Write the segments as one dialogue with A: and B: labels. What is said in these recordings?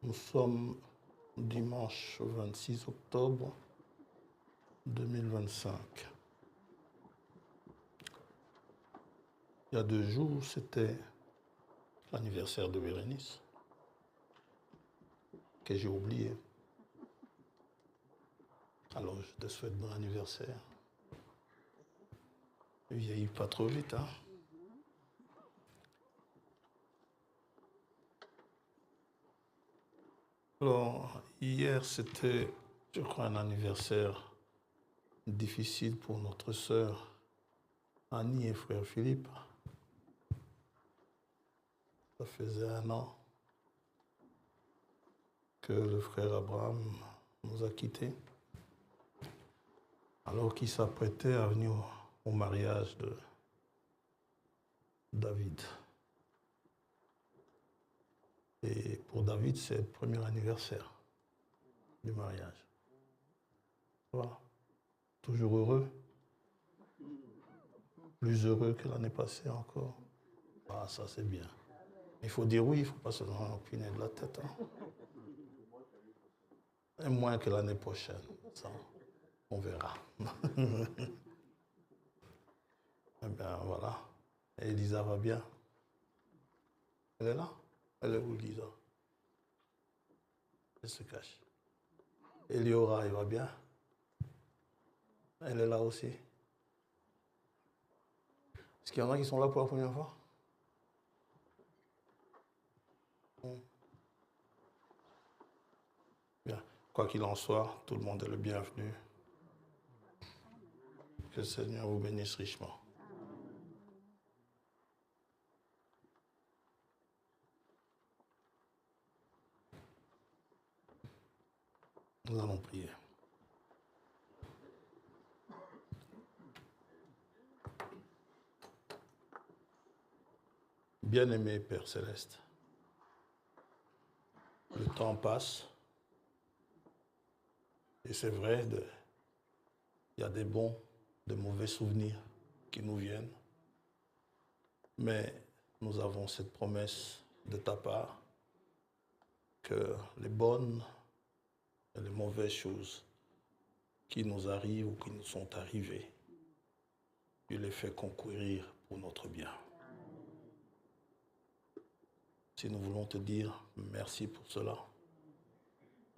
A: Nous sommes dimanche 26 octobre 2025. Il y a 2 jours, c'était l'anniversaire de Bérénice, que j'ai oublié. Alors, je te souhaite bon anniversaire. Ne vieillis pas trop vite, hein? Alors, hier, c'était, je crois, un anniversaire difficile pour notre sœur Annie et frère Philippe. Ça faisait 1 an que le frère Abraham nous a quittés, alors qu'il s'apprêtait à venir au mariage de David. Et pour David, c'est le premier anniversaire du mariage. Voilà. Toujours heureux. Plus heureux que l'année passée encore. Ah, ça c'est bien. Il faut dire oui, il ne faut pas se donner l'opinion de la tête. Hein. Et moins que l'année prochaine. Ça, on verra. Eh bien, voilà. Et Elisa va bien. Elle est là? Elle est où, Elisa? Elle se cache. Eliora, elle va bien? Elle est là aussi. Est-ce qu'il y en a qui sont là pour la première fois? Bien. Quoi qu'il en soit, tout le monde est le bienvenu. Que le Seigneur vous bénisse richement. Nous allons prier. Bien-aimé Père Céleste, le temps passe et c'est vrai, il y a des bons, de mauvais souvenirs qui nous viennent, mais nous avons cette promesse de ta part que les bonnes et les mauvaises choses qui nous arrivent ou qui nous sont arrivées, tu les fais concourir pour notre bien. Si nous voulons te dire merci pour cela,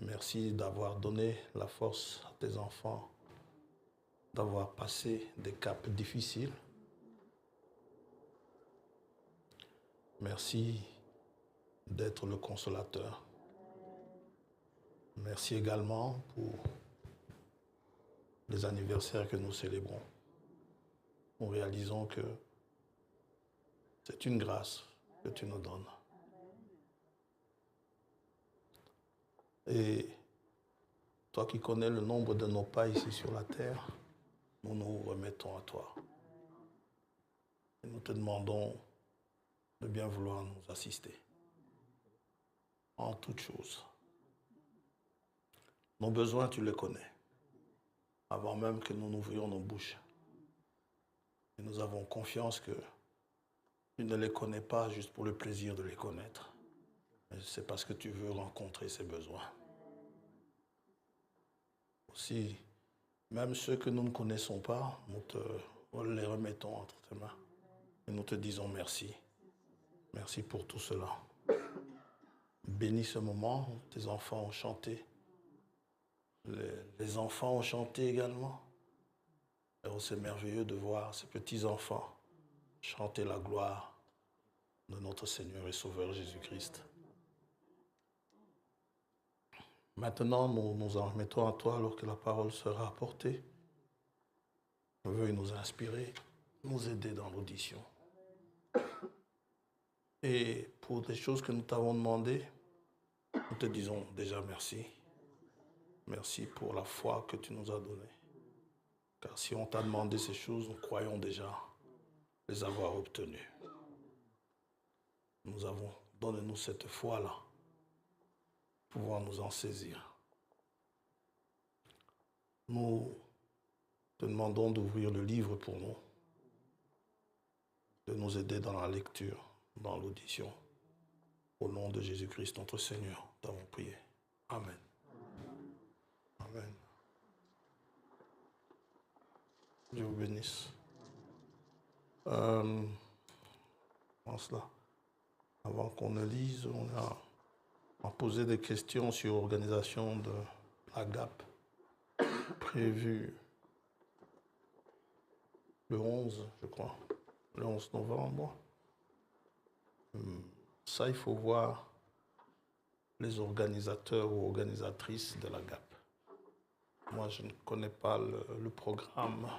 A: merci d'avoir donné la force à tes enfants, d'avoir passé des caps difficiles. Merci d'être le consolateur. Merci également pour les anniversaires que nous célébrons. Nous réalisons que c'est une grâce que tu nous donnes. Et toi qui connais le nombre de nos pas ici sur la terre, nous nous remettons à toi. Et nous te demandons de bien vouloir nous assister en toutes choses. Nos besoins, tu les connais, avant même que nous n'ouvrions nos bouches. Et nous avons confiance que tu ne les connais pas juste pour le plaisir de les connaître, mais c'est parce que tu veux rencontrer ces besoins. Aussi, même ceux que nous ne connaissons pas, nous les remettons entre tes mains et nous te disons merci. Merci pour tout cela. Bénis ce moment, tes enfants ont chanté. Les enfants ont chanté également. Et c'est merveilleux de voir ces petits-enfants chanter la gloire de notre Seigneur et Sauveur Jésus-Christ. Maintenant, nous nous en remettons à toi alors que la parole sera apportée. Veuille nous inspirer, nous aider dans l'audition. Et pour des choses que nous t'avons demandées, nous te disons déjà merci. Merci pour la foi que tu nous as donnée. Car si on t'a demandé ces choses, nous croyons déjà les avoir obtenues. Donne-nous cette foi-là, pouvoir nous en saisir. Nous te demandons d'ouvrir le livre pour nous, de nous aider dans la lecture, dans l'audition, au nom de Jésus-Christ notre Seigneur. Nous avons prié. Amen. Amen. Dieu vous bénisse. Cela. Avant qu'on ne lise, on a posé des questions sur l'organisation de la GAP prévue le 11, je crois, le 11 novembre. Ça, il faut voir les organisateurs ou organisatrices de la GAP. Moi, je ne connais pas le programme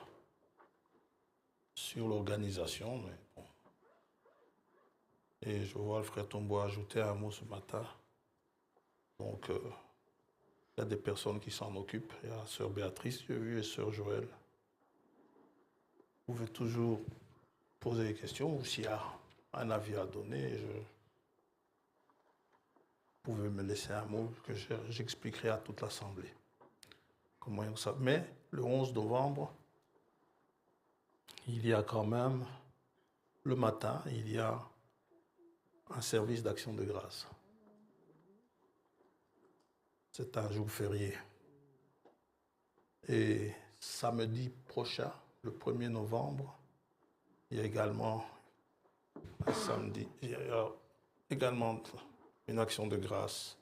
A: sur l'organisation, mais bon. Et je vois le frère Tombo ajouter un mot ce matin. Donc, il y a des personnes qui s'en occupent. Il y a sœur Béatrice, j'ai vu, et sœur Joël. Vous pouvez toujours poser des questions ou s'il y a un avis à donner, vous pouvez me laisser un mot que j'expliquerai à toute l'Assemblée. Comment ça. Mais le 11 novembre, il y a quand même, le matin, il y a un service d'action de grâce. C'est un jour férié. Et samedi prochain, le 1er novembre, il y a également un samedi, il y a également une action de grâce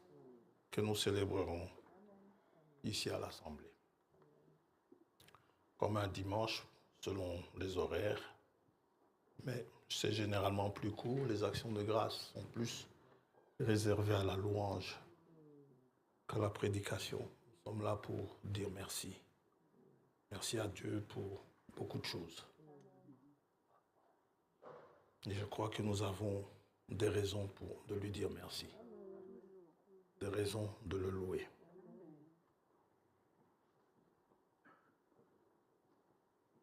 A: que nous célébrerons ici à l'Assemblée. Comme un dimanche, selon les horaires, mais c'est généralement plus court. Les actions de grâce sont plus réservées à la louange qu'à la prédication. Nous sommes là pour dire merci. Merci à Dieu pour beaucoup de choses. Et je crois que nous avons des raisons de lui dire merci. Des raisons de le louer.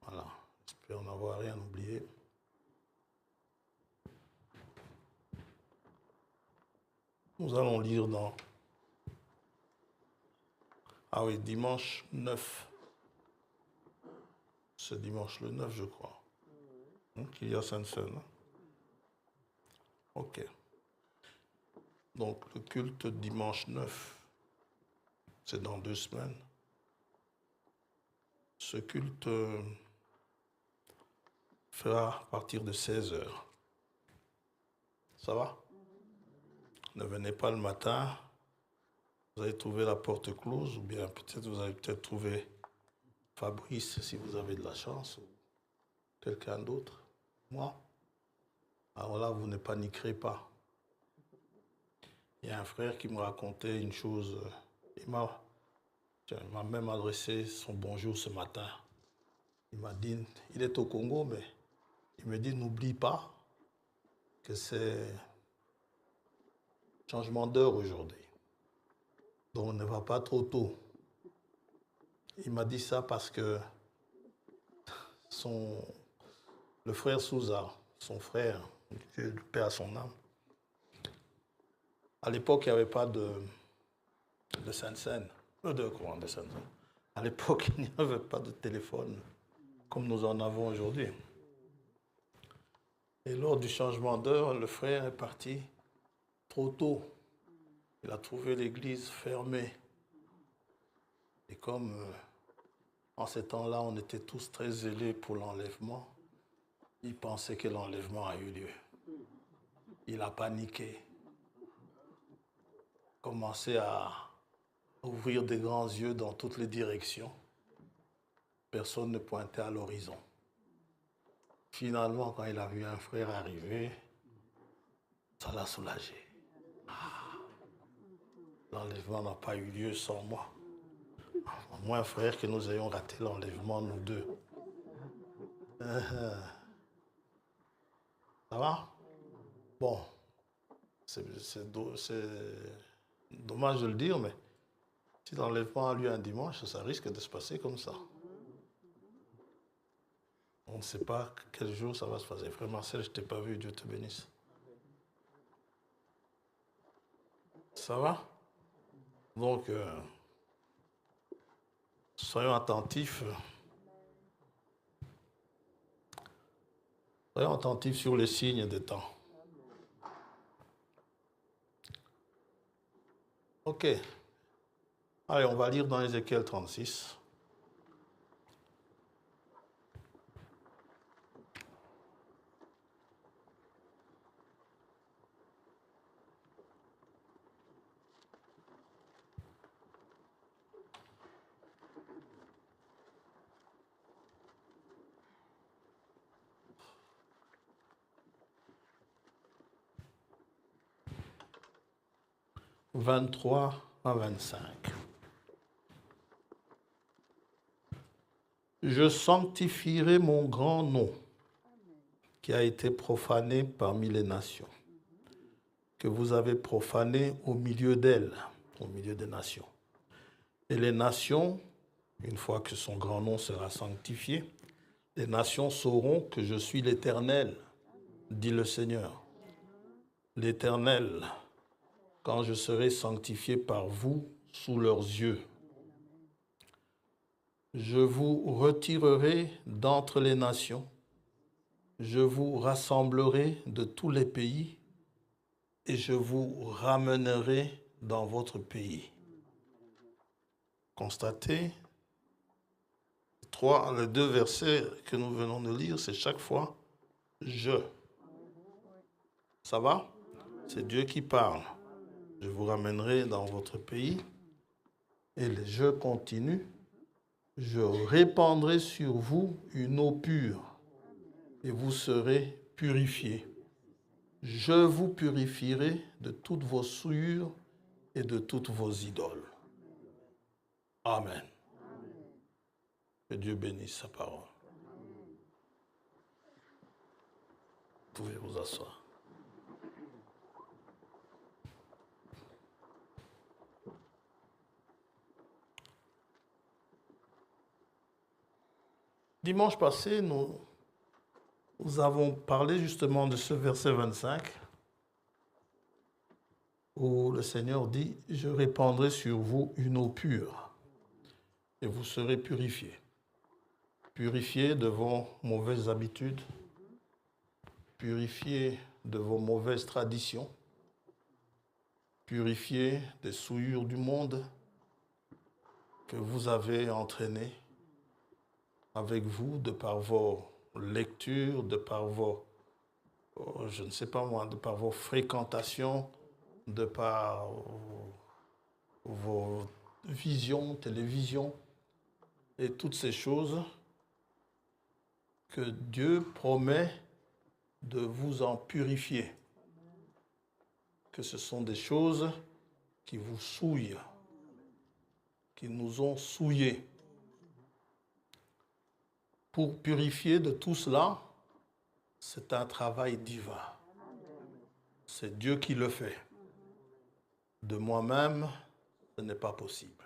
A: Voilà. J'espère n'avoir rien oublié. Nous allons lire dans... Ah oui, dimanche 9. C'est dimanche le 9, je crois. Qu'il y a Sainte-Seine. Ok. Donc, le culte dimanche 9, c'est dans 2 semaines. Ce culte fera à partir de 16h. Ça va? Ne venez pas le matin. Vous allez trouver la porte close, ou bien peut-être vous allez trouver Fabrice, si vous avez de la chance, ou quelqu'un d'autre. Moi? Alors là, vous ne paniquerez pas. Il y a un frère qui me racontait une chose. Il m'a même adressé son bonjour ce matin. Il m'a dit, il est au Congo, mais il me dit, n'oublie pas que c'est changement d'heure aujourd'hui. Donc, ne va pas trop tôt. Il m'a dit ça parce que le frère Souza, son frère, Dieu le paix à son âme, à l'époque, il n'y avait pas de Sainte-Seine, de Sainte-Seine. À l'époque, il n'y avait pas de téléphone comme nous en avons aujourd'hui. Et lors du changement d'heure, le frère est parti trop tôt. Il a trouvé l'église fermée. Et comme en ces temps-là, on était tous très zélés pour l'enlèvement, il pensait que l'enlèvement a eu lieu. Il a paniqué, commencé à ouvrir des grands yeux dans toutes les directions. Personne ne pointait à l'horizon. Finalement, quand il a vu un frère arriver, ça l'a soulagé. L'enlèvement n'a pas eu lieu sans moi. Au moins, frère, que nous ayons raté l'enlèvement, nous deux. Ça va? Bon, c'est dommage de le dire, mais si l'enlèvement a lieu un dimanche, ça risque de se passer comme ça. On ne sait pas quel jour ça va se passer. Frère Marcel, je ne t'ai pas vu, Dieu te bénisse. Ça va? Donc, soyons attentifs. Soyons attentifs sur les signes des temps. Ok. Allez, on va lire dans Ézéchiel 36. « 23 à 25. Je sanctifierai mon grand nom qui a été profané parmi les nations, que vous avez profané au milieu d'elles, au milieu des nations. Et les nations, une fois que son grand nom sera sanctifié, les nations sauront que je suis l'Éternel, dit le Seigneur. L'Éternel, quand je serai sanctifié par vous sous leurs yeux. Je vous retirerai d'entre les nations, je vous rassemblerai de tous les pays et je vous ramènerai dans votre pays. Constatez, les deux versets que nous venons de lire, c'est chaque fois « je ». Ça va? C'est Dieu qui parle. Je vous ramènerai dans votre pays et les « je » continuent. Je répandrai sur vous une eau pure et vous serez purifiés. Je vous purifierai de toutes vos souillures et de toutes vos idoles. Amen. Que Dieu bénisse sa parole. Vous pouvez vous asseoir. Dimanche passé, nous avons parlé justement de ce verset 25 où le Seigneur dit « Je répandrai sur vous une eau pure et vous serez purifiés. » Purifiés de vos mauvaises habitudes, purifiés de vos mauvaises traditions, purifiés des souillures du monde que vous avez entraînées avec vous de par vos lectures, de par vos, je ne sais pas moi, de par vos fréquentations, de par vos visions, télévisions et toutes ces choses que Dieu promet de vous en purifier. Que ce sont des choses qui vous souillent, qui nous ont souillés. Pour purifier de tout cela, c'est un travail divin. C'est Dieu qui le fait. De moi-même, ce n'est pas possible.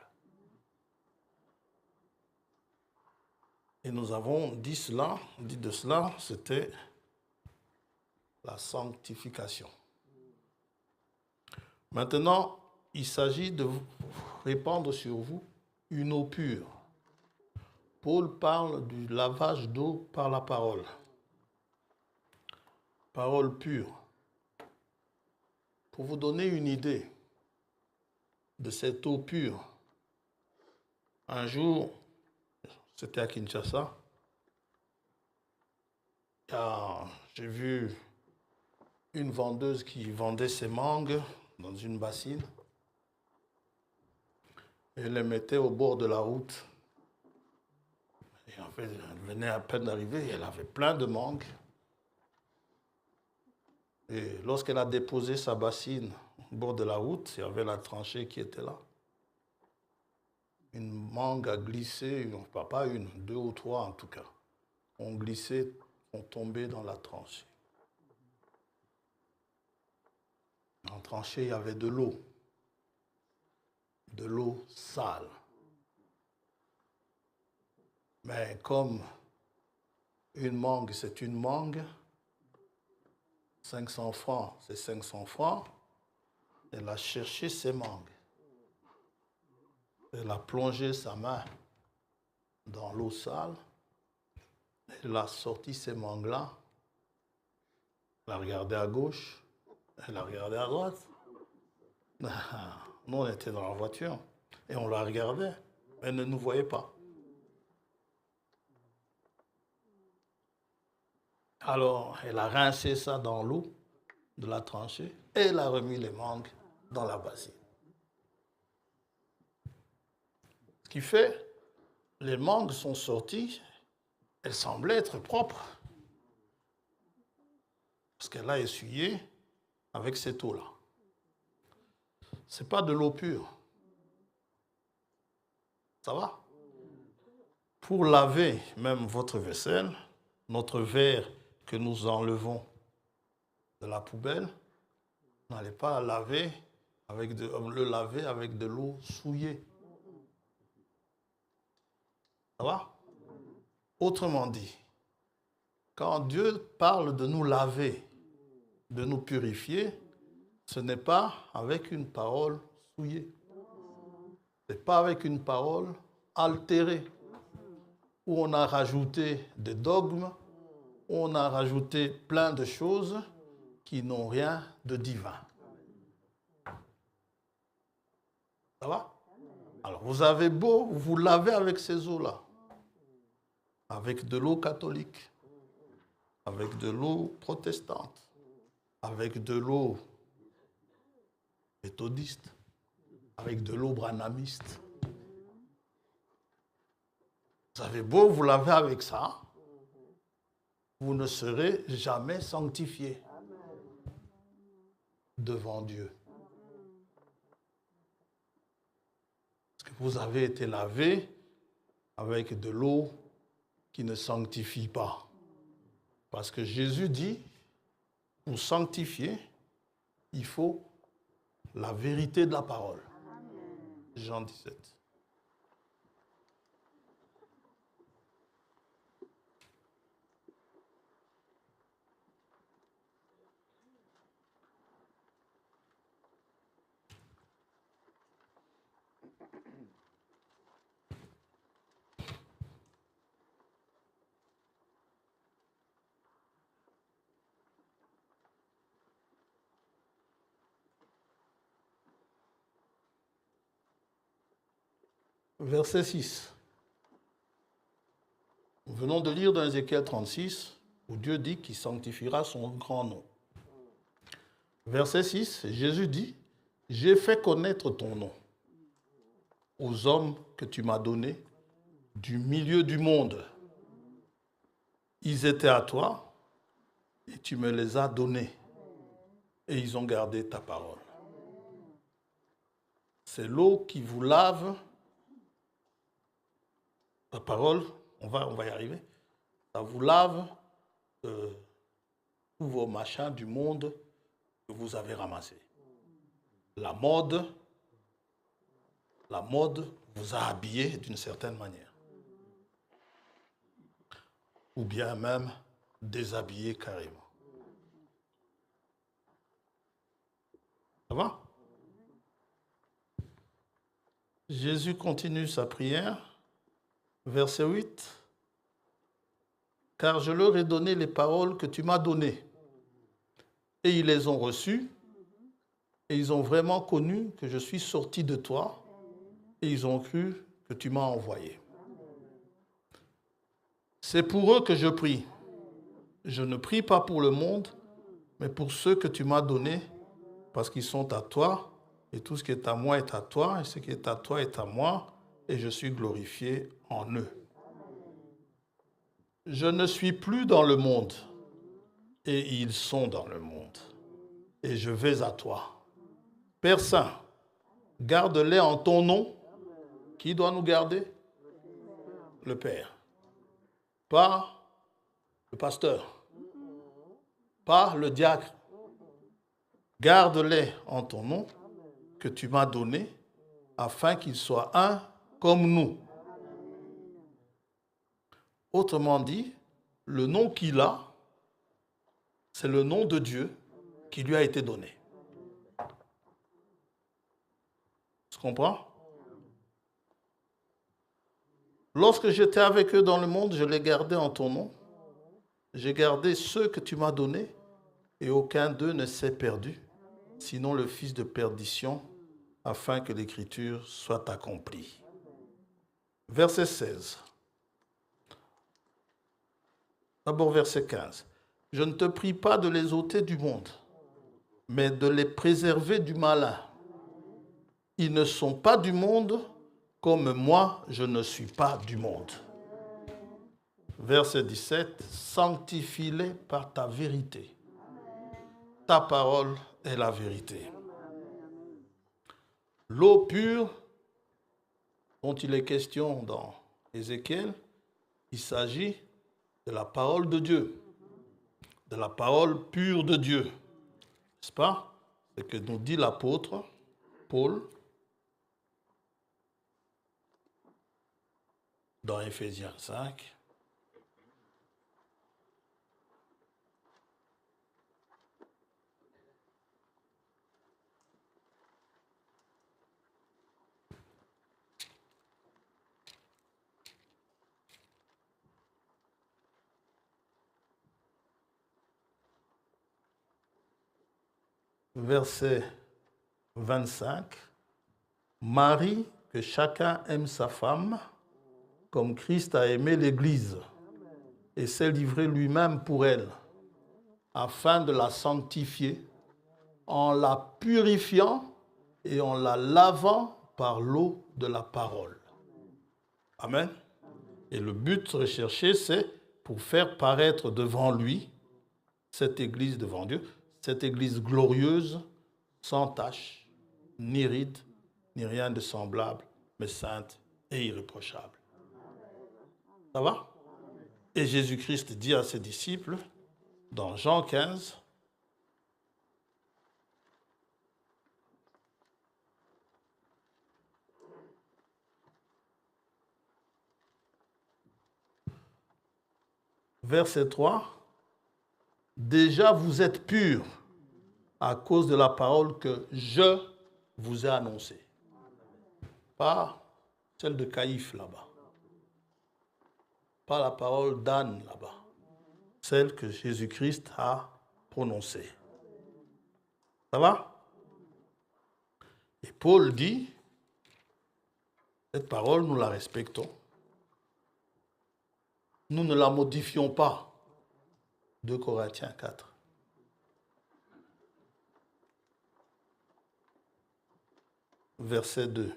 A: Et nous avons dit de cela, c'était la sanctification. Maintenant, il s'agit de répandre sur vous une eau pure. Paul parle du lavage d'eau par la parole. Parole pure. Pour vous donner une idée de cette eau pure, un jour, c'était à Kinshasa, j'ai vu une vendeuse qui vendait ses mangues dans une bassine. Elle les mettait au bord de la route. Et en fait, elle venait à peine d'arriver, elle avait plein de mangues. Et lorsqu'elle a déposé sa bassine au bord de la route, il y avait la tranchée qui était là. Une mangue a glissé, pas une, deux ou trois en tout cas, ont glissé, ont tombé dans la tranchée. En tranchée, il y avait de l'eau sale. Mais comme une mangue, c'est une mangue, 500 francs, c'est 500 francs, elle a cherché ses mangues. Elle a plongé sa main dans l'eau sale, elle a sorti ces mangues-là, elle a regardé à gauche, elle a regardé à droite. Nous, on était dans la voiture et on la regardait. Elle ne nous voyait pas. Alors, elle a rincé ça dans l'eau de la tranchée et elle a remis les mangues dans la bassine. Ce qui fait, les mangues sont sorties, elles semblaient être propres. Parce qu'elle a essuyé avec cette eau-là. Ce n'est pas de l'eau pure. Ça va? Pour laver même votre vaisselle, notre verre que nous enlevons de la poubelle, vous n'allez pas le laver avec de l'eau souillée. Ça va? Autrement dit, quand Dieu parle de nous laver, de nous purifier, ce n'est pas avec une parole souillée. Ce n'est pas avec une parole altérée, où on a rajouté des dogmes, où on a rajouté plein de choses qui n'ont rien de divin. Ça va? Alors, vous avez beau vous laver avec ces eaux-là, avec de l'eau catholique, avec de l'eau protestante, avec de l'eau méthodiste, avec de l'eau branhamiste. Vous avez beau vous laver avec ça, vous ne serez jamais sanctifié devant Dieu. Parce que vous avez été lavé avec de l'eau qui ne sanctifie pas. Parce que Jésus dit, pour sanctifier, il faut la vérité de la parole. Jean 17. Verset 6. Nous venons de lire dans Ézéchiel 36, où Dieu dit qu'il sanctifiera son grand nom. Verset 6, Jésus dit, « J'ai fait connaître ton nom aux hommes que tu m'as donnés du milieu du monde. Ils étaient à toi et tu me les as donnés et ils ont gardé ta parole. » C'est l'eau qui vous lave. La parole, on va y arriver. Ça vous lave tous vos machins du monde que vous avez ramassés. La mode vous a habillé d'une certaine manière. Ou bien même déshabillé carrément. Ça va? Jésus continue sa prière. Verset 8. « Car je leur ai donné les paroles que tu m'as données. Et ils les ont reçues. Et ils ont vraiment connu que je suis sorti de toi. Et ils ont cru que tu m'as envoyé. C'est pour eux que je prie. Je ne prie pas pour le monde, mais pour ceux que tu m'as donnés, parce qu'ils sont à toi. Et tout ce qui est à moi est à toi. Et ce qui est à toi est à moi. Et je suis glorifié en eux. Je ne suis plus dans le monde, et ils sont dans le monde. Et je vais à toi. Père Saint, garde-les en ton nom. Qui doit nous garder? Le Père. Pas le pasteur. Pas le diacre. Garde-les en ton nom que tu m'as donné, afin qu'ils soient un comme nous. Autrement dit, le nom qu'il a, c'est le nom de Dieu qui lui a été donné. Tu comprends? Lorsque j'étais avec eux dans le monde, je les gardais en ton nom. J'ai gardé ceux que tu m'as donnés, et aucun d'eux ne s'est perdu, sinon le fils de perdition, afin que l'Écriture soit accomplie. Verset 16. D'abord verset 15. Je ne te prie pas de les ôter du monde, mais de les préserver du malin. Ils ne sont pas du monde, comme moi, je ne suis pas du monde. Verset 17. Sanctifie-les par ta vérité. Ta parole est la vérité. L'eau pure dont il est question dans Ézéchiel, il s'agit de la parole de Dieu, de la parole pure de Dieu. N'est-ce pas? C'est ce que nous dit l'apôtre Paul dans Éphésiens 5. Verset 25. Marie, que chacun aime sa femme, comme Christ a aimé l'Église, et s'est livré lui-même pour elle, afin de la sanctifier, en la purifiant et en la lavant par l'eau de la parole. Amen. Et le but recherché, c'est pour faire paraître devant lui cette Église devant Dieu, cette Église glorieuse, sans tache, ni ride, ni rien de semblable, mais sainte et irréprochable. Ça va? Et Jésus-Christ dit à ses disciples, dans Jean 15, verset 3, « Déjà vous êtes purs à cause de la parole que je vous ai annoncée. » Pas celle de Caïphe là-bas. Pas la parole d'Anne là-bas. Celle que Jésus-Christ a prononcée. Ça va? Et Paul dit, cette parole, nous la respectons. Nous ne la modifions pas. 2 Corinthiens 4. Verset 2.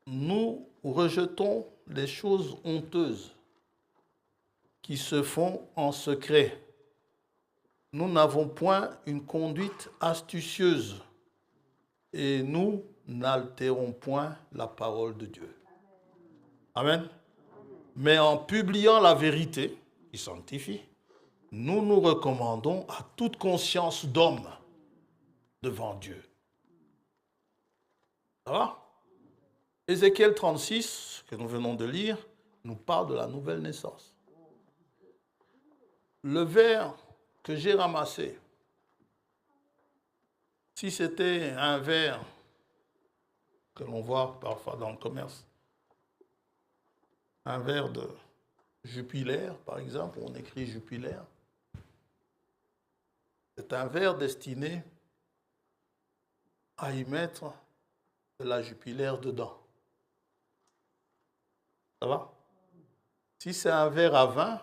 A: Nous rejetons les choses honteuses qui se font en secret. Nous n'avons point une conduite astucieuse et nous n'altérons point la parole de Dieu. Amen. Mais en publiant la vérité, qui sanctifie, nous nous recommandons à toute conscience d'homme devant Dieu. Ça va? Ézéchiel 36, que nous venons de lire, nous parle de la nouvelle naissance. Le verre que j'ai ramassé, si c'était un verre que l'on voit parfois dans le commerce, un verre de Jupiler, par exemple, on écrit Jupiler, c'est un verre destiné à y mettre de la Jupiler dedans. Ça va? Si c'est un verre à vin,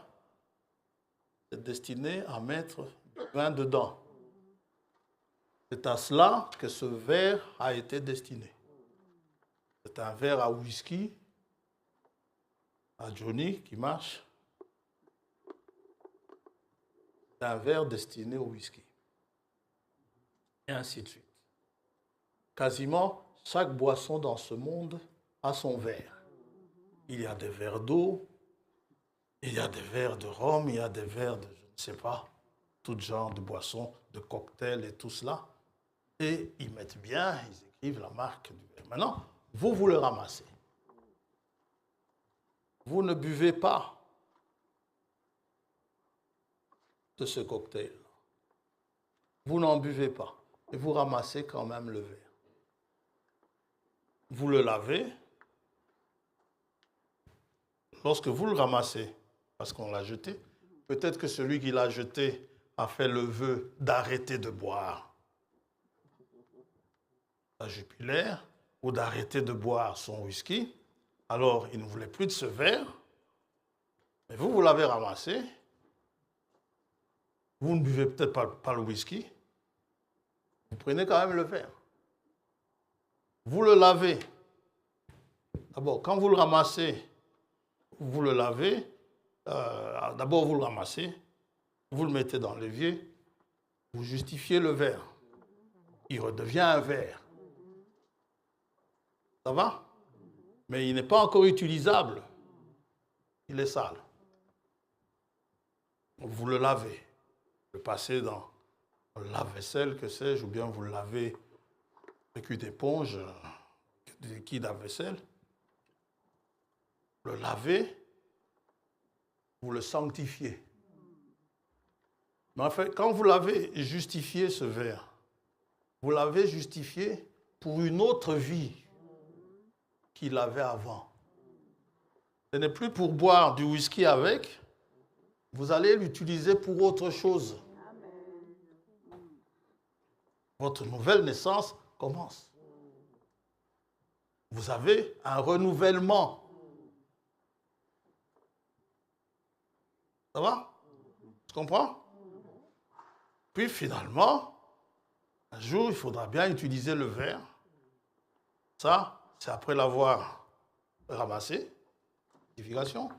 A: c'est destiné à mettre du vin dedans. C'est à cela que ce verre a été destiné. C'est un verre à whisky, à Johnny qui marche. C'est un verre destiné au whisky. Et ainsi de suite. Quasiment chaque boisson dans ce monde a son verre. Il y a des verres d'eau, il y a des verres de rhum, il y a des verres de, je ne sais pas, tout genre de boissons, de cocktails et tout cela. Et ils mettent bien, ils écrivent la marque du verre. Maintenant, vous le ramassez. Vous ne buvez pas de ce cocktail. Vous n'en buvez pas. Et vous ramassez quand même le verre. Vous le lavez. Lorsque vous le ramassez, parce qu'on l'a jeté, peut-être que celui qui l'a jeté a fait le vœu d'arrêter de boire la Jupiler ou d'arrêter de boire son whisky, alors il ne voulait plus de ce verre, mais vous l'avez ramassé, vous ne buvez peut-être pas le whisky, vous prenez quand même le verre. Vous le lavez. D'abord, quand vous le ramassez, vous le lavez. D'abord, vous le ramassez, vous le mettez dans l'évier, vous justifiez le verre. Il redevient un verre. Ça va? Mais il n'est pas encore utilisable. Il est sale. Vous le lavez. Vous le passez dans le lave-vaisselle, que sais-je, ou bien vous le lavez avec une éponge, du liquide à vaisselle. Le lavez, vous le sanctifiez. Mais en fait, quand vous l'avez justifié, ce verre, vous l'avez justifié pour une autre vie qu'il avait avant. Ce n'est plus pour boire du whisky avec, vous allez l'utiliser pour autre chose. Votre nouvelle naissance commence. Vous avez un renouvellement. Ça va? Tu comprends? Puis finalement, un jour, il faudra bien utiliser le verre. Ça, c'est après l'avoir ramassé, sanctification.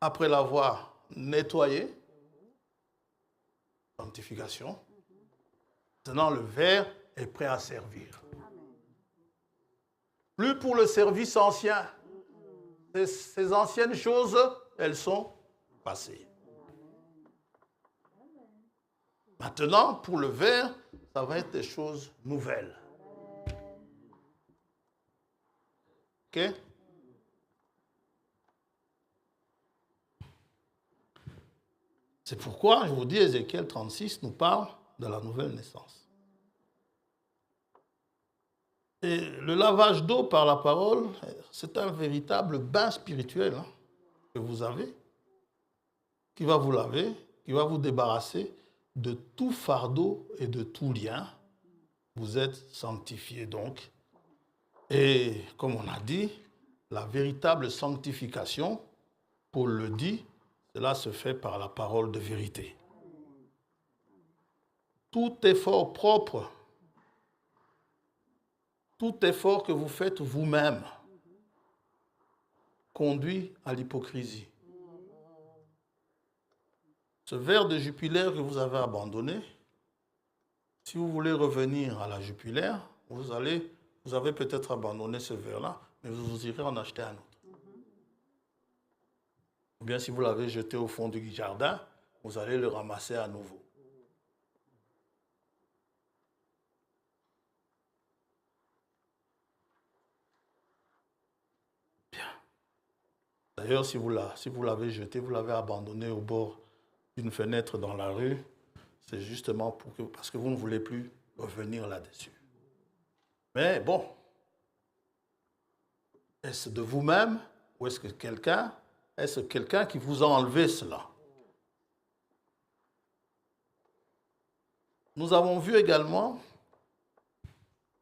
A: Après l'avoir nettoyé, sanctification. Maintenant, le verre est prêt à servir. Plus pour le service ancien. Ces anciennes choses, elles sont passées. Maintenant, pour le verre, ça va être des choses nouvelles. OK? C'est pourquoi, je vous dis, Ézéchiel 36 nous parle de la nouvelle naissance. Et le lavage d'eau par la parole, c'est un véritable bain spirituel que vous avez, qui va vous laver, qui va vous débarrasser de tout fardeau et de tout lien. Vous êtes sanctifiés donc. Et comme on a dit, la véritable sanctification, Paul le dit, cela se fait par la parole de vérité. Tout effort propre, tout effort que vous faites vous-même conduit à l'hypocrisie. Ce verre de Jupiler que vous avez abandonné, si vous voulez revenir à la Jupiler, vous avez peut-être abandonné ce verre-là, mais vous irez en acheter un autre. Ou bien si vous l'avez jeté au fond du jardin, vous allez le ramasser à nouveau. Bien. D'ailleurs, si vous l'avez jeté, vous l'avez abandonné au bord d'une fenêtre dans la rue, c'est justement parce que vous ne voulez plus revenir là-dessus. Mais bon, est-ce de vous-même ou est-ce quelqu'un qui vous a enlevé cela? Nous avons vu également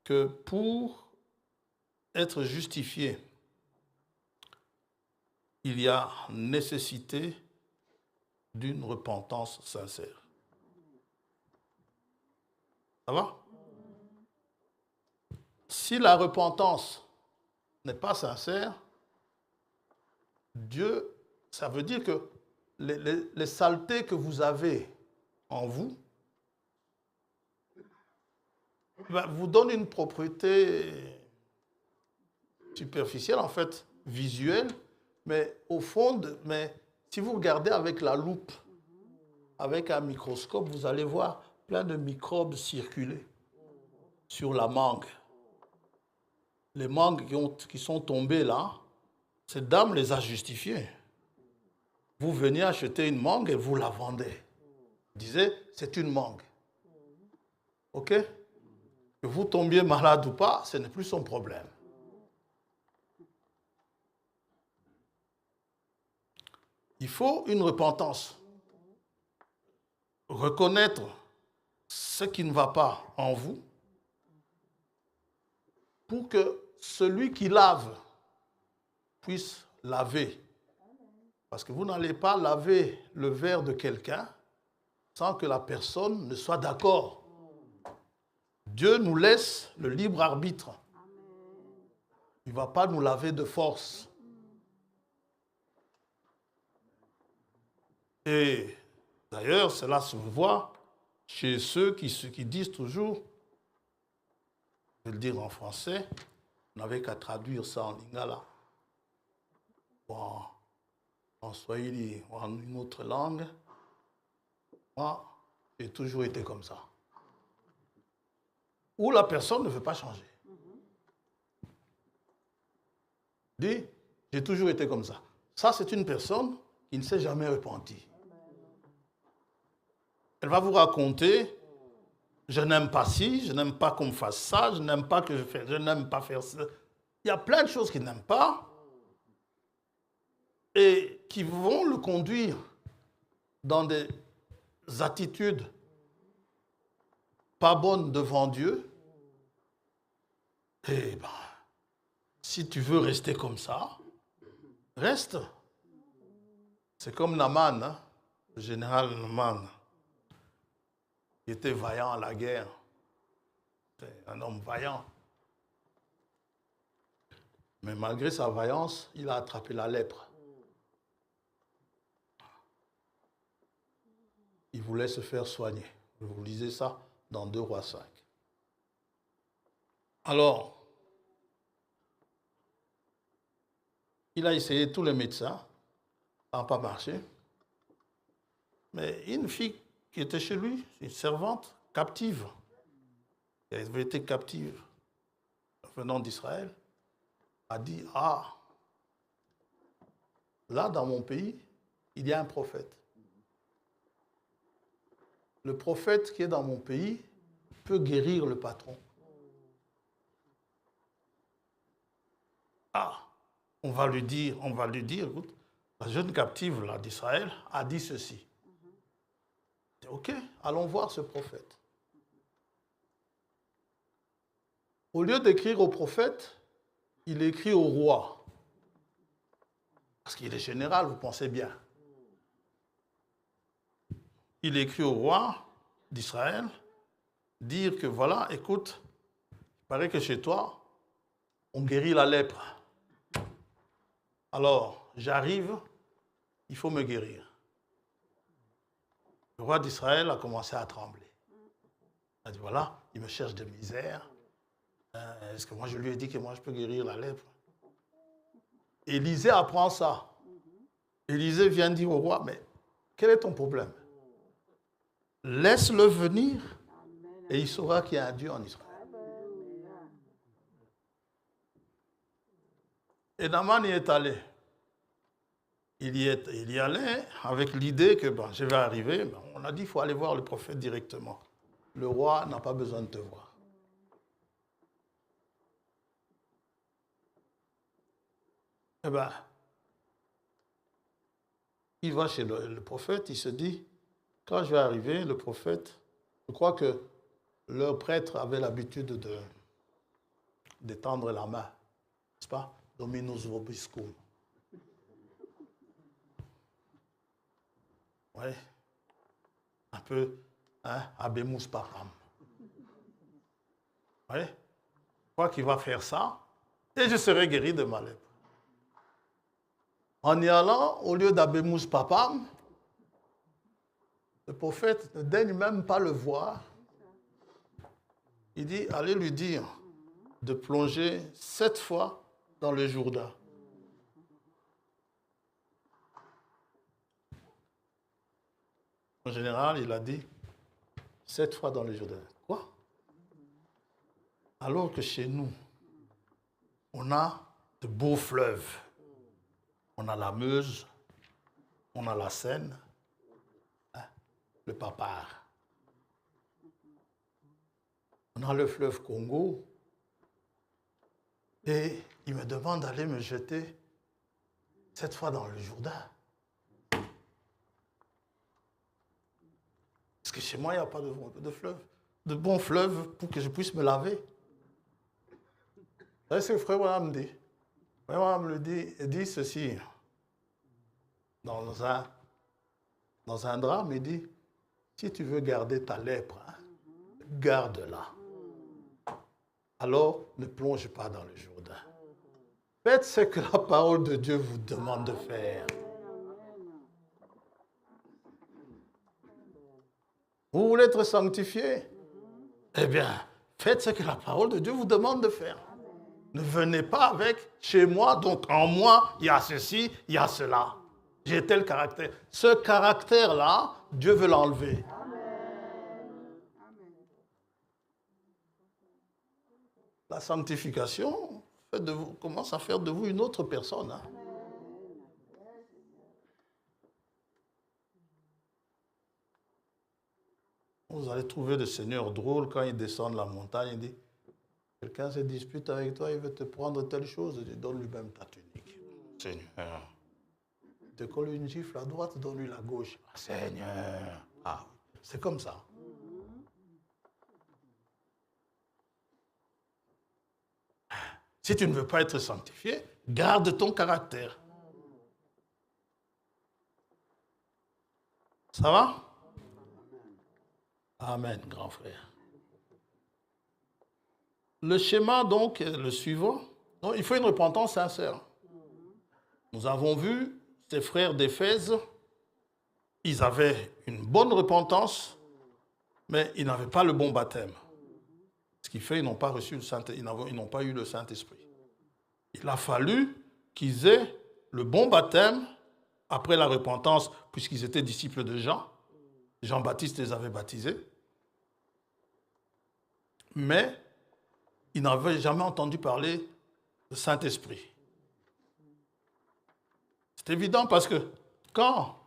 A: que pour être justifié, il y a nécessité d'une repentance sincère. Ça va? Si la repentance n'est pas sincère, Dieu, ça veut dire que les saletés que vous avez en vous vous donnent une propriété superficielle, en fait, visuelle, mais au fond, si vous regardez avec la loupe, avec un microscope, vous allez voir plein de microbes circuler sur la mangue. Les mangues qui sont tombées là, cette dame les a justifiées. Vous venez acheter une mangue et vous la vendez. Vous disiez, c'est une mangue. OK? Que vous tombiez malade ou pas, ce n'est plus son problème. Il faut une repentance. reconnaître ce qui ne va pas en vous pour que celui qui lave puisse laver. Parce que vous n'allez pas laver le verre de quelqu'un sans que la personne ne soit d'accord. Dieu nous laisse le libre arbitre. Il ne va pas nous laver de force. Et d'ailleurs, cela se voit chez ceux qui disent toujours, je vais le dire en français, on n'avait qu'à traduire ça en lingala, ou en swahili, ou en une autre langue. Moi, j'ai toujours été comme ça. Ou la personne ne veut pas changer. Dit, j'ai toujours été comme ça. Ça, c'est une personne qui ne s'est jamais repentie. Elle va vous raconter, je n'aime pas ci, je n'aime pas qu'on me fasse ça, je n'aime pas que je n'aime pas faire ça. Il y a plein de choses qu'il n'aime pas et qui vont le conduire dans des attitudes pas bonnes devant Dieu. Et ben, si tu veux rester comme ça, reste. C'est comme Naaman, hein? Le général Naaman. Il était vaillant à la guerre. C'était un homme vaillant. Mais malgré sa vaillance, il a attrapé la lèpre. Il voulait se faire soigner. Vous lisez ça dans 2 Rois 5. Alors, il a essayé tous les médecins. Ça n'a pas marché. Mais une fille qui était chez lui, une servante captive, qui avait été captive venant d'Israël, a dit, ah, là dans mon pays, il y a un prophète. Le prophète qui est dans mon pays peut guérir le patron. Ah, on va lui dire, écoute, la jeune captive là, d'Israël a dit ceci. Ok, allons voir ce prophète. Au lieu d'écrire au prophète, il écrit au roi. Parce qu'il est général, vous pensez bien. Il écrit au roi d'Israël, dire que voilà, écoute, il paraît que chez toi, on guérit la lèpre. Alors, j'arrive, il faut me guérir. Le roi d'Israël a commencé à trembler. Il a dit, voilà, il me cherche de misère. Est-ce que moi, je lui ai dit que moi, je peux guérir la lèpre? Élisée apprend ça. Élisée vient dire au roi, mais quel est ton problème? Laisse-le venir et il saura qu'il y a un Dieu en Israël. Et Naaman y est allé. Il y allait avec l'idée que bon, je vais arriver. On a dit qu'il faut aller voir le prophète directement. Le roi n'a pas besoin de te voir. Eh bien, il va chez le prophète, il se dit, quand je vais arriver, le prophète, je crois que leur prêtre avait l'habitude d'étendre la main, n'est-ce pas? Dominus vobiscum. Oui, un peu, hein, habemus papam. Oui, je crois qu'il va faire ça, et je serai guéri de ma lèpre. En y allant, au lieu d'habemus papam, le prophète ne daigne même pas le voir. Il dit, allez lui dire de plonger 7 fois dans le Jourdain. En général, il a dit 7 fois dans le Jourdain. Quoi? Alors que chez nous, on a de beaux fleuves. On a la Meuse, on a la Seine, hein, le Papar. On a le fleuve Congo. Et il me demande d'aller me jeter 7 fois dans le Jourdain. Est-ce que chez moi, il n'y a pas de fleuve, de bon fleuve pour que je puisse me laver. C'est ce que Frère Branham dit. Frère Branham le dit, il dit ceci. Dans un drame, il dit, si tu veux garder ta lèpre, garde-la. Alors, ne plonge pas dans le Jourdain. Faites ce que la parole de Dieu vous demande de faire. Vous voulez être sanctifié? Eh bien, faites ce que la parole de Dieu vous demande de faire. Ne venez pas avec « chez moi, donc en moi, il y a ceci, il y a cela. J'ai tel caractère. » Ce caractère-là, Dieu veut l'enlever. La sanctification commence à faire de vous une autre personne. Hein. Vous allez trouver le Seigneur drôle quand il descend la montagne. Il dit, quelqu'un se dispute avec toi, il veut te prendre telle chose, donne-lui même ta tunique. Seigneur. Il te colle une gifle à droite, donne-lui la gauche. Seigneur. Ah, c'est comme ça. Si tu ne veux pas être sanctifié, garde ton caractère. Ça va? Amen, grand frère. Le schéma, donc, est le suivant. Donc, il faut une repentance sincère. Nous avons vu ces frères d'Éphèse, ils avaient une bonne repentance, mais ils n'avaient pas le bon baptême. Ce qui fait qu'ils n'ont pas reçu ils n'ont pas eu le Saint-Esprit. Il a fallu qu'ils aient le bon baptême après la repentance, puisqu'ils étaient disciples de Jean. Jean-Baptiste les avait baptisés. Mais ils n'avaient jamais entendu parler du Saint-Esprit. C'est évident parce que quand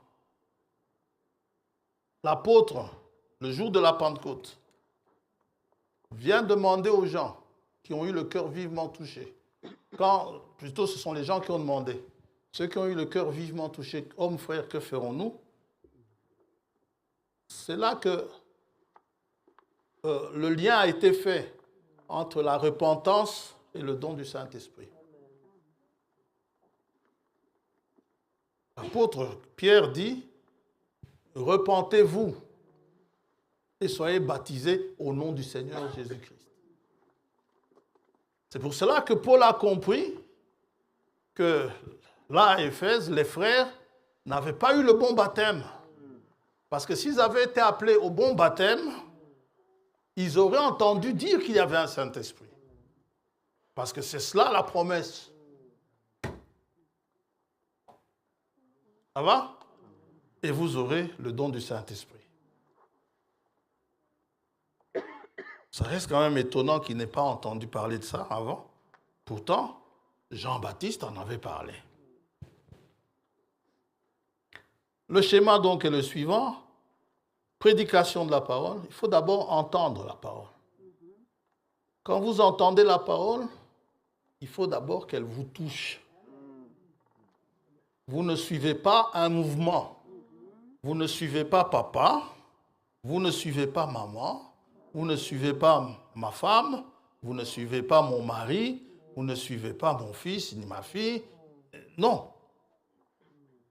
A: l'apôtre, le jour de la Pentecôte, vient demander aux gens qui ont eu le cœur vivement touché, plutôt ce sont les gens qui ont demandé, ceux qui ont eu le cœur vivement touché, hommes, frères, que ferons-nous? C'est là que le lien a été fait entre la repentance et le don du Saint-Esprit. L'apôtre Pierre dit, repentez-vous et soyez baptisés au nom du Seigneur Jésus-Christ. C'est pour cela que Paul a compris que là, à Éphèse, les frères n'avaient pas eu le bon baptême. Parce que s'ils avaient été appelés au bon baptême, ils auraient entendu dire qu'il y avait un Saint-Esprit. Parce que c'est cela la promesse. Ça va? Et vous aurez le don du Saint-Esprit. Ça reste quand même étonnant qu'il n'ait pas entendu parler de ça avant. Pourtant, Jean-Baptiste en avait parlé. Le schéma donc est le suivant. Prédication de la parole. Il faut d'abord entendre la parole. Quand vous entendez la parole, il faut d'abord qu'elle vous touche. Vous ne suivez pas un mouvement. Vous ne suivez pas papa. Vous ne suivez pas maman. Vous ne suivez pas ma femme. Vous ne suivez pas mon mari. Vous ne suivez pas mon fils ni ma fille. Non.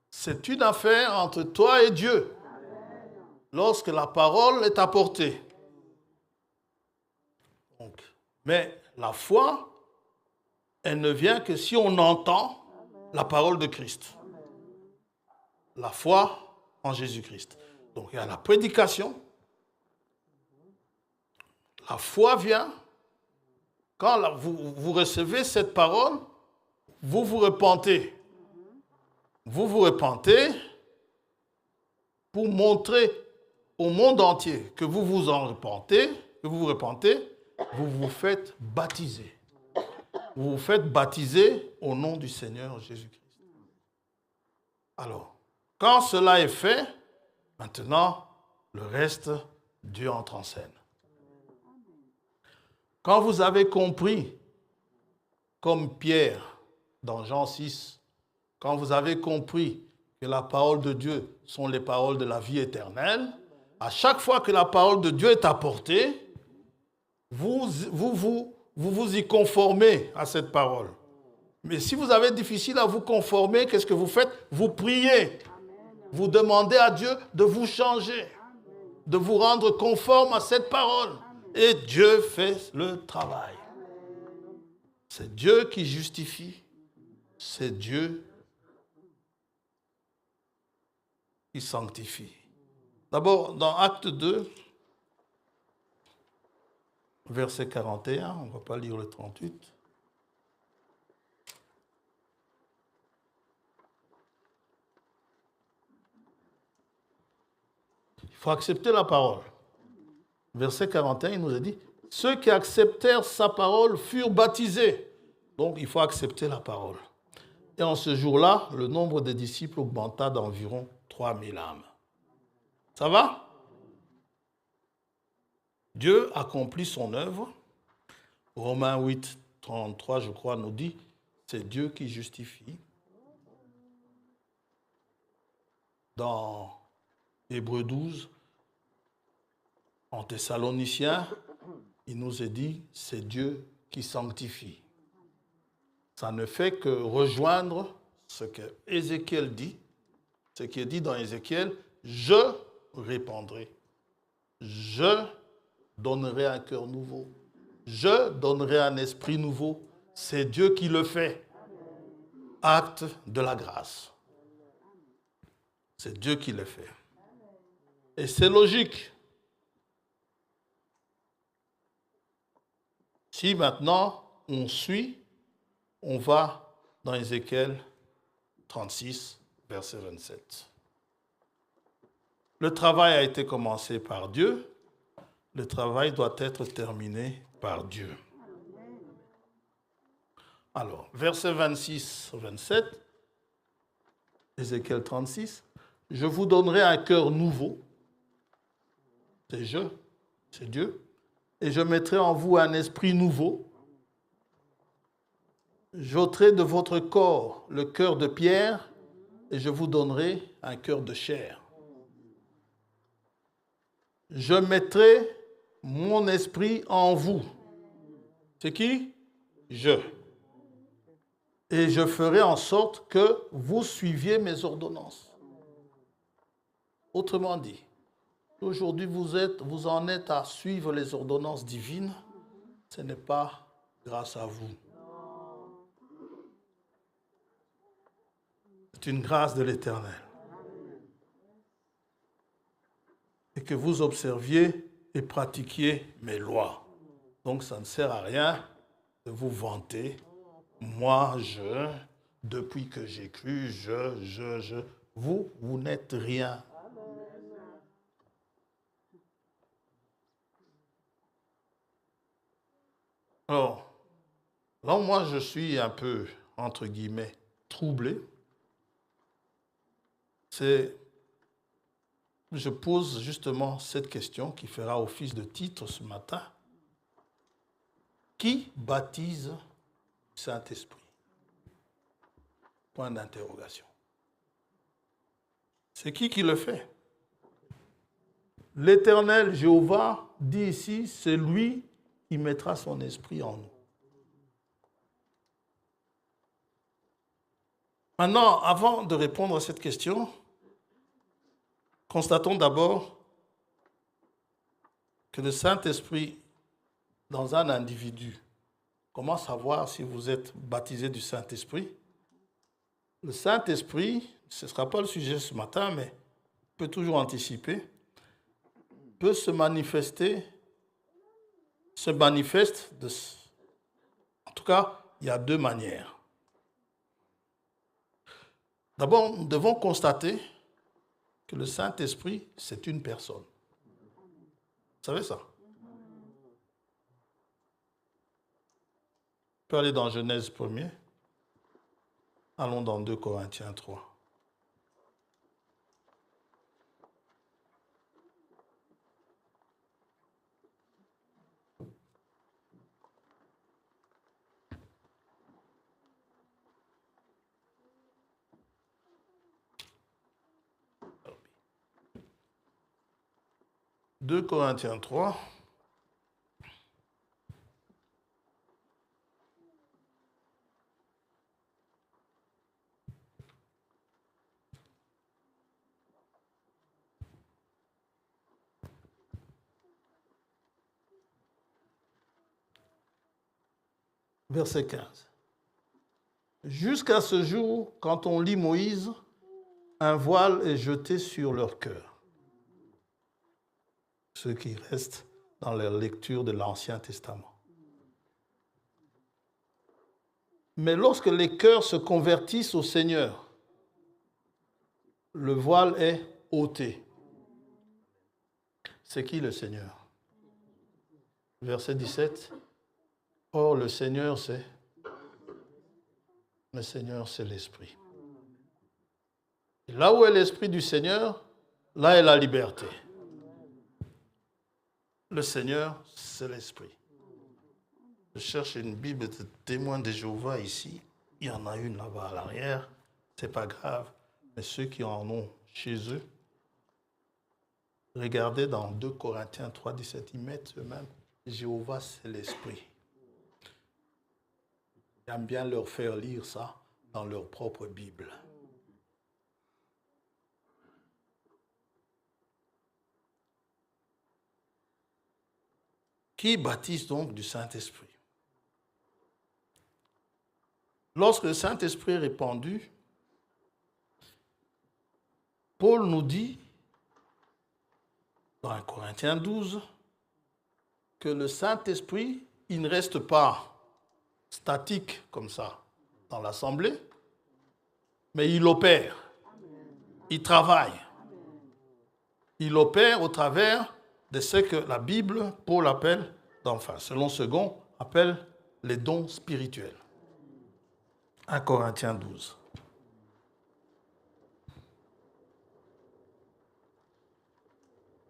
A: C'est une affaire entre toi et Dieu. Lorsque la parole est apportée. Donc, mais la foi, elle ne vient que si on entend la parole de Christ. La foi en Jésus-Christ. Donc il y a la prédication. La foi vient quand vous recevez cette parole, vous vous repentez. Vous vous repentez pour montrer au monde entier que vous vous en repentez, que vous vous repentez, vous vous faites baptiser. Vous vous faites baptiser au nom du Seigneur Jésus-Christ. Alors, quand cela est fait, maintenant, le reste, Dieu entre en scène. Quand vous avez compris, comme Pierre dans Jean 6, quand vous avez compris que la parole de Dieu sont les paroles de la vie éternelle, À chaque fois que la parole de Dieu est apportée, vous y conformez à cette parole. Mais si vous avez difficile à vous conformer, qu'est-ce que vous faites? Vous priez. Vous demandez à Dieu de vous changer, de vous rendre conforme à cette parole. Et Dieu fait le travail. C'est Dieu qui justifie. C'est Dieu qui sanctifie. D'abord, dans Acte 2, verset 41, on ne va pas lire le 38. Il faut accepter la parole. Verset 41, il nous a dit, ceux qui acceptèrent sa parole furent baptisés. Donc, il faut accepter la parole. Et en ce jour-là, le nombre des disciples augmenta d'environ 3000 âmes. Ça va? Dieu accomplit son œuvre. Romains 8, 33, je crois, nous dit, c'est Dieu qui justifie. Dans Hébreux 12, en Thessaloniciens, il nous est dit, c'est Dieu qui sanctifie. Ça ne fait que rejoindre ce que Ézéchiel dit, ce qui est dit dans Ézéchiel, je répandrai, je donnerai un cœur nouveau, je donnerai un esprit nouveau. C'est Dieu qui le fait. Acte de la grâce. C'est Dieu qui le fait. Et c'est logique. Si maintenant on suit, on va dans Ézéchiel 36, verset 27. Le travail a été commencé par Dieu, le travail doit être terminé par Dieu. Alors, verset 26-27, Ézéchiel 36, je vous donnerai un cœur nouveau, c'est Dieu, et je mettrai en vous un esprit nouveau. J'ôterai de votre corps le cœur de pierre et je vous donnerai un cœur de chair. Je mettrai mon esprit en vous. C'est qui? Je. Et je ferai en sorte que vous suiviez mes ordonnances. Autrement dit, aujourd'hui vous en êtes à suivre les ordonnances divines, ce n'est pas grâce à vous. C'est une grâce de l'Éternel. Et que vous observiez et pratiquiez mes lois. Donc ça ne sert à rien de vous vanter. Moi, depuis que j'ai cru, vous n'êtes rien. Alors, là, moi, je suis un peu, entre guillemets, troublé. Je pose justement cette question qui fera office de titre ce matin. Qui baptise le Saint-Esprit? Point d'interrogation. C'est qui le fait? L'Éternel Jéhovah dit ici, c'est lui qui mettra son esprit en nous. Maintenant, avant de répondre à cette question, constatons d'abord que le Saint-Esprit, dans un individu, comment savoir si vous êtes baptisé du Saint-Esprit? Le Saint-Esprit, ce ne sera pas le sujet ce matin, mais on peut toujours anticiper, peut se manifeste, en tout cas, il y a deux manières. D'abord, nous devons constater que le Saint-Esprit, c'est une personne. Vous savez ça? On peut aller dans Genèse 1er. Allons dans 2 Corinthiens 3. 2 Corinthiens 3. Verset 15. Jusqu'à ce jour, quand on lit Moïse, un voile est jeté sur leur cœur. Ceux qui restent dans leur lecture de l'Ancien Testament. Mais lorsque les cœurs se convertissent au Seigneur, le voile est ôté. C'est qui le Seigneur? Verset 17. Or, le Seigneur, c'est l'Esprit. Et là où est l'Esprit du Seigneur, là est la liberté. Le Seigneur, c'est l'Esprit. Je cherche une Bible de témoins de Jéhovah ici. Il y en a une là-bas à l'arrière. Ce n'est pas grave. Mais ceux qui en ont chez eux, regardez dans 2 Corinthiens 3, 17, ils mettent eux-mêmes Jéhovah, c'est l'Esprit. J'aime bien leur faire lire ça dans leur propre Bible. Qui baptise donc du Saint-Esprit? Lorsque le Saint-Esprit est répandu, Paul nous dit, dans 1 Corinthiens 12, que le Saint-Esprit, il ne reste pas statique comme ça dans l'assemblée, mais il opère, il travaille. Il opère au travers de ce que la Bible, Paul appelle, selon second, appelle les dons spirituels. 1 Corinthiens 12.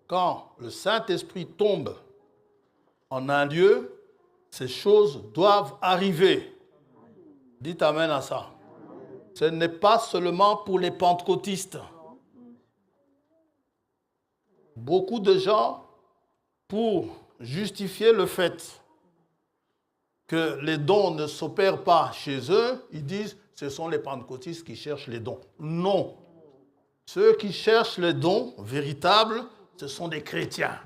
A: Quand le Saint-Esprit tombe en un lieu, ces choses doivent arriver. Dites amen à ça. Ce n'est pas seulement pour les pentecôtistes. Beaucoup de gens, pour justifier le fait que les dons ne s'opèrent pas chez eux, ils disent ce sont les pentecôtistes qui cherchent les dons. Non. Ceux qui cherchent les dons véritables, ce sont des chrétiens.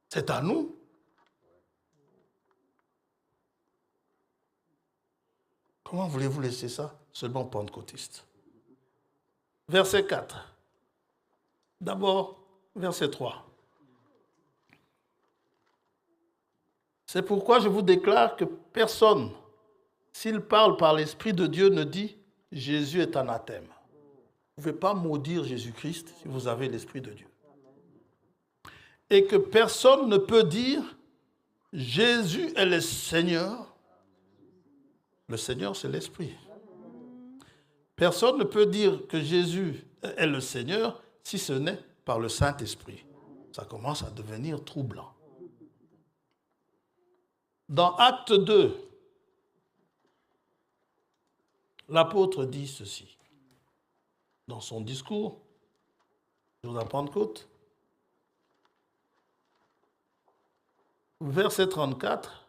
A: C'est à nous. Comment voulez-vous laisser ça seulement pentecôtiste? Verset 4. D'abord, verset 3. C'est pourquoi je vous déclare que personne, s'il parle par l'Esprit de Dieu, ne dit « Jésus est anathème ». Vous ne pouvez pas maudire Jésus-Christ si vous avez l'Esprit de Dieu. Et que personne ne peut dire « Jésus est le Seigneur ». Le Seigneur, c'est l'Esprit. Personne ne peut dire que Jésus est le Seigneur si ce n'est par le Saint-Esprit. Ça commence à devenir troublant. Dans Acte 2, l'apôtre dit ceci. Dans son discours, jour de la Pentecôte, verset 34,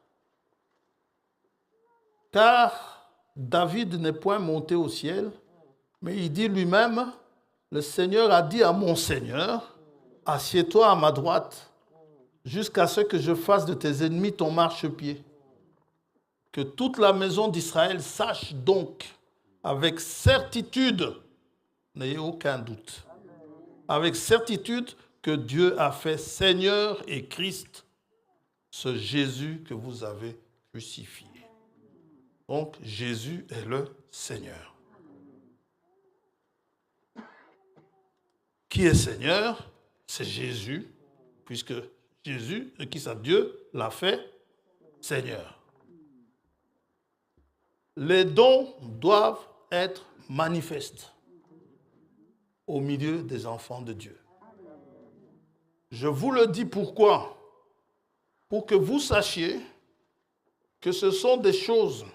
A: « Car David n'est point monté au ciel, mais il dit lui-même, le Seigneur a dit à mon Seigneur, assieds-toi à ma droite, jusqu'à ce que je fasse de tes ennemis ton marchepied. Que toute la maison d'Israël sache donc avec certitude, n'ayez aucun doute, avec certitude que Dieu a fait Seigneur et Christ, ce Jésus que vous avez crucifié. » Donc Jésus est le Seigneur. Qui est Seigneur? C'est Jésus, puisque Jésus, qui c'est Dieu, l'a fait Seigneur. Les dons doivent être manifestes au milieu des enfants de Dieu. Je vous le dis pourquoi? Pour que vous sachiez que ce sont des choses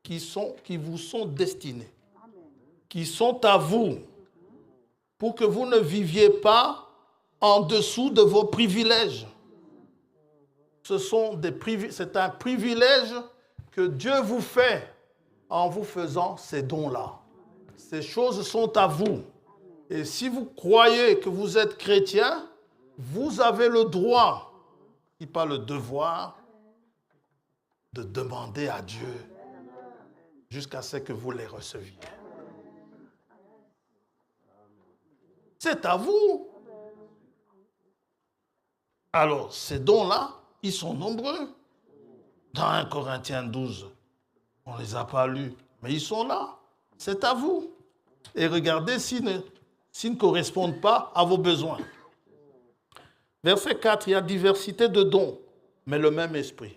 A: qui vous sont destinées, qui sont à vous pour que vous ne viviez pas en dessous de vos privilèges. C'est un privilège que Dieu vous fait en vous faisant ces dons-là. Ces choses sont à vous. Et si vous croyez que vous êtes chrétien, vous avez le droit, et pas le devoir, de demander à Dieu jusqu'à ce que vous les receviez. C'est à vous. Alors, ces dons-là, ils sont nombreux. Dans 1 Corinthiens 12, on ne les a pas lus, mais ils sont là. C'est à vous. Et regardez s'ils ne correspondent pas à vos besoins. Verset 4, il y a diversité de dons, mais le même esprit.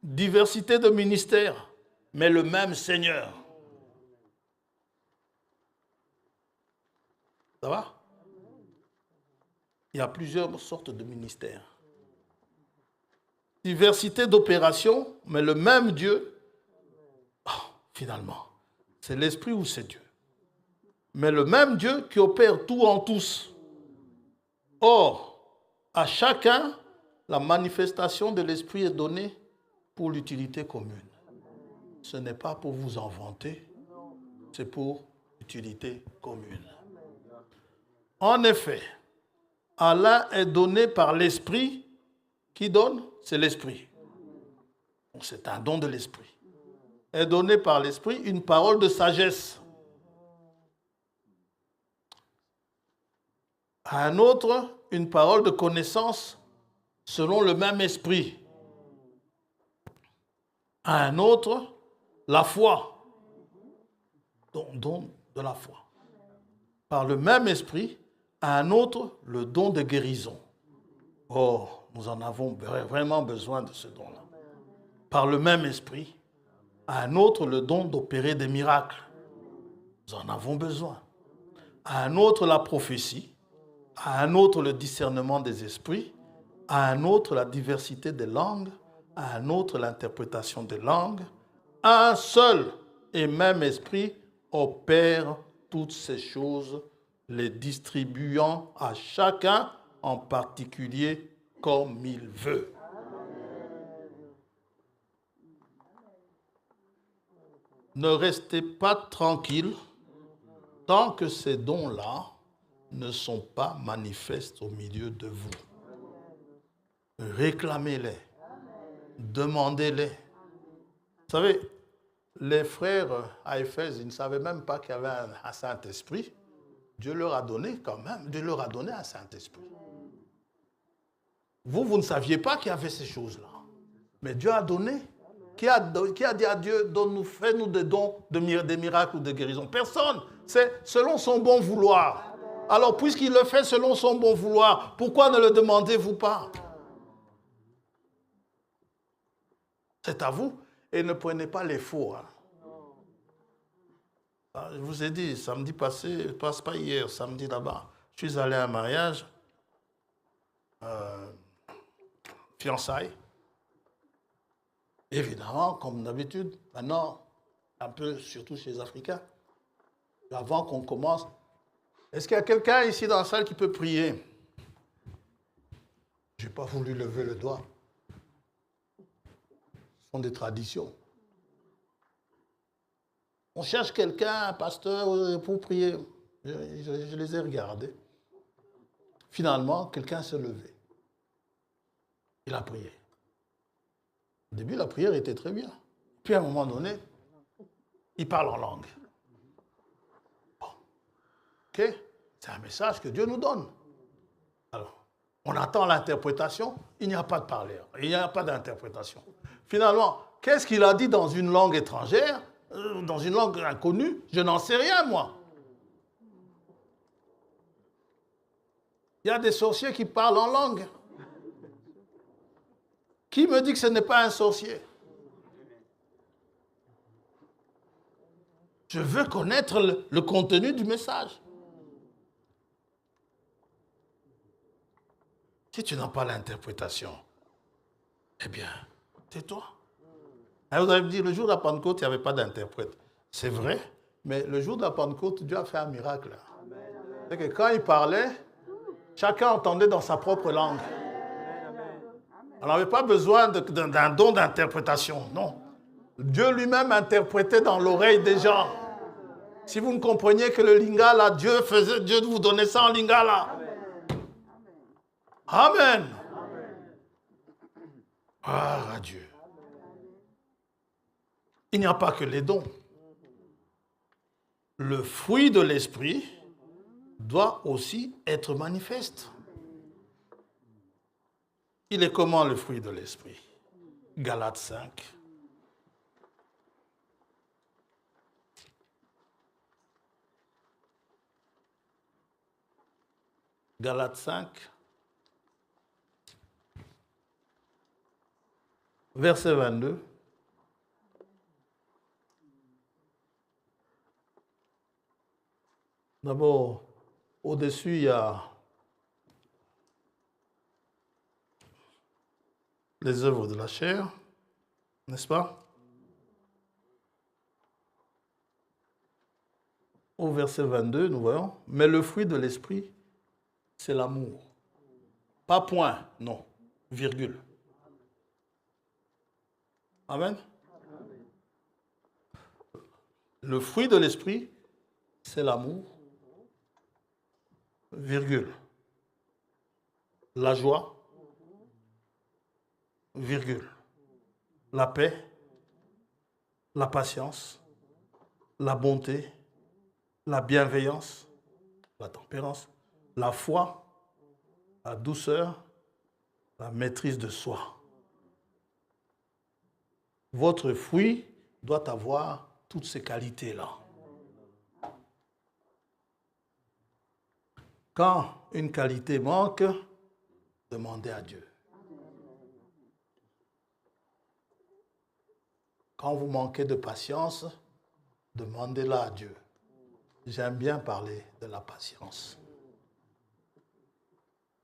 A: Diversité de ministères, mais le même Seigneur. Ça va? Il y a plusieurs sortes de ministères. Diversité d'opérations, mais le même Dieu. Oh, finalement, c'est l'Esprit ou c'est Dieu? Mais le même Dieu qui opère tout en tous. Or, à chacun, la manifestation de l'Esprit est donnée pour l'utilité commune. Ce n'est pas pour vous en vanter, c'est pour l'utilité commune. En effet, à l'un est donné par l'Esprit. Qui donne? C'est l'Esprit. C'est un don de l'Esprit. Est donné par l'Esprit une parole de sagesse. À un autre, une parole de connaissance selon le même Esprit. À un autre, la foi. Don de la foi. Par le même Esprit, à un autre, le don de guérison. Oh, nous en avons vraiment besoin de ce don-là. Par le même Esprit, à un autre, le don d'opérer des miracles. Nous en avons besoin. À un autre, la prophétie. À un autre, le discernement des esprits. À un autre, la diversité des langues. À un autre, l'interprétation des langues. Un seul et même Esprit opère toutes ces choses, les distribuant à chacun en particulier comme il veut. Ne restez pas tranquille tant que ces dons-là ne sont pas manifestes au milieu de vous. Réclamez-les, demandez-les. Vous savez, les frères à Éphèse, ils ne savaient même pas qu'il y avait un Saint-Esprit. Dieu leur a donné quand même, Dieu leur a donné un Saint-Esprit. Vous ne saviez pas qu'il y avait ces choses-là. Mais Dieu a donné. Qui a dit à Dieu, donne-nous, fais-nous des dons, des miracles ou des guérisons? Personne. C'est selon son bon vouloir. Alors, puisqu'il le fait selon son bon vouloir, pourquoi ne le demandez-vous pas? C'est à vous. Et ne prenez pas les faux. Je vous ai dit, samedi passé, pas hier, samedi là-bas, je suis allé à un mariage, fiançailles. Évidemment, comme d'habitude, maintenant, un peu surtout chez les Africains, avant qu'on commence, est-ce qu'il y a quelqu'un ici dans la salle qui peut prier? Je n'ai pas voulu lever le doigt. Ce sont des traditions. On cherche quelqu'un, un pasteur, pour prier. Je les ai regardés. Finalement, quelqu'un s'est levé. Il a prié. Au début, la prière était très bien. Puis à un moment donné, il parle en langue. Bon. OK? C'est un message que Dieu nous donne. Alors, on attend l'interprétation, il n'y a pas de parleur, il n'y a pas d'interprétation. Finalement, qu'est-ce qu'il a dit dans une langue étrangère, dans une langue inconnue? Je n'en sais rien, moi. Il y a des sorciers qui parlent en langue. Qui me dit que ce n'est pas un sorcier? Je veux connaître le contenu du message. Si tu n'as pas l'interprétation, eh bien, tais-toi. Vous allez me dire, le jour de la Pentecôte, il n'y avait pas d'interprète. C'est vrai, Mais le jour de la Pentecôte, Dieu a fait un miracle. C'est que quand il parlait, chacun entendait dans sa propre langue. On n'avait pas besoin d'un don d'interprétation, non. Dieu lui-même interprétait dans l'oreille des gens. Si vous ne compreniez que le lingala, Dieu vous donnait ça en lingala. Amen. Ah, Dieu. Il n'y a pas que les dons. Le fruit de l'esprit doit aussi être manifeste. Il est comment le fruit de l'esprit? Galates 5. Galates 5, verset 22. D'abord, au-dessus, il y a les œuvres de la chair, n'est-ce pas? Au verset 22, nous voyons, mais le fruit de l'esprit, c'est l'amour. Pas point, non, virgule. Amen. Le fruit de l'esprit, c'est l'amour, virgule. La joie, virgule. La paix, la patience, la bonté, la bienveillance, la tempérance, la foi, la douceur, la maîtrise de soi. Votre fruit doit avoir toutes ces qualités-là. Quand une qualité manque, demandez à Dieu. Quand vous manquez de patience, demandez-la à Dieu. J'aime bien parler de la patience.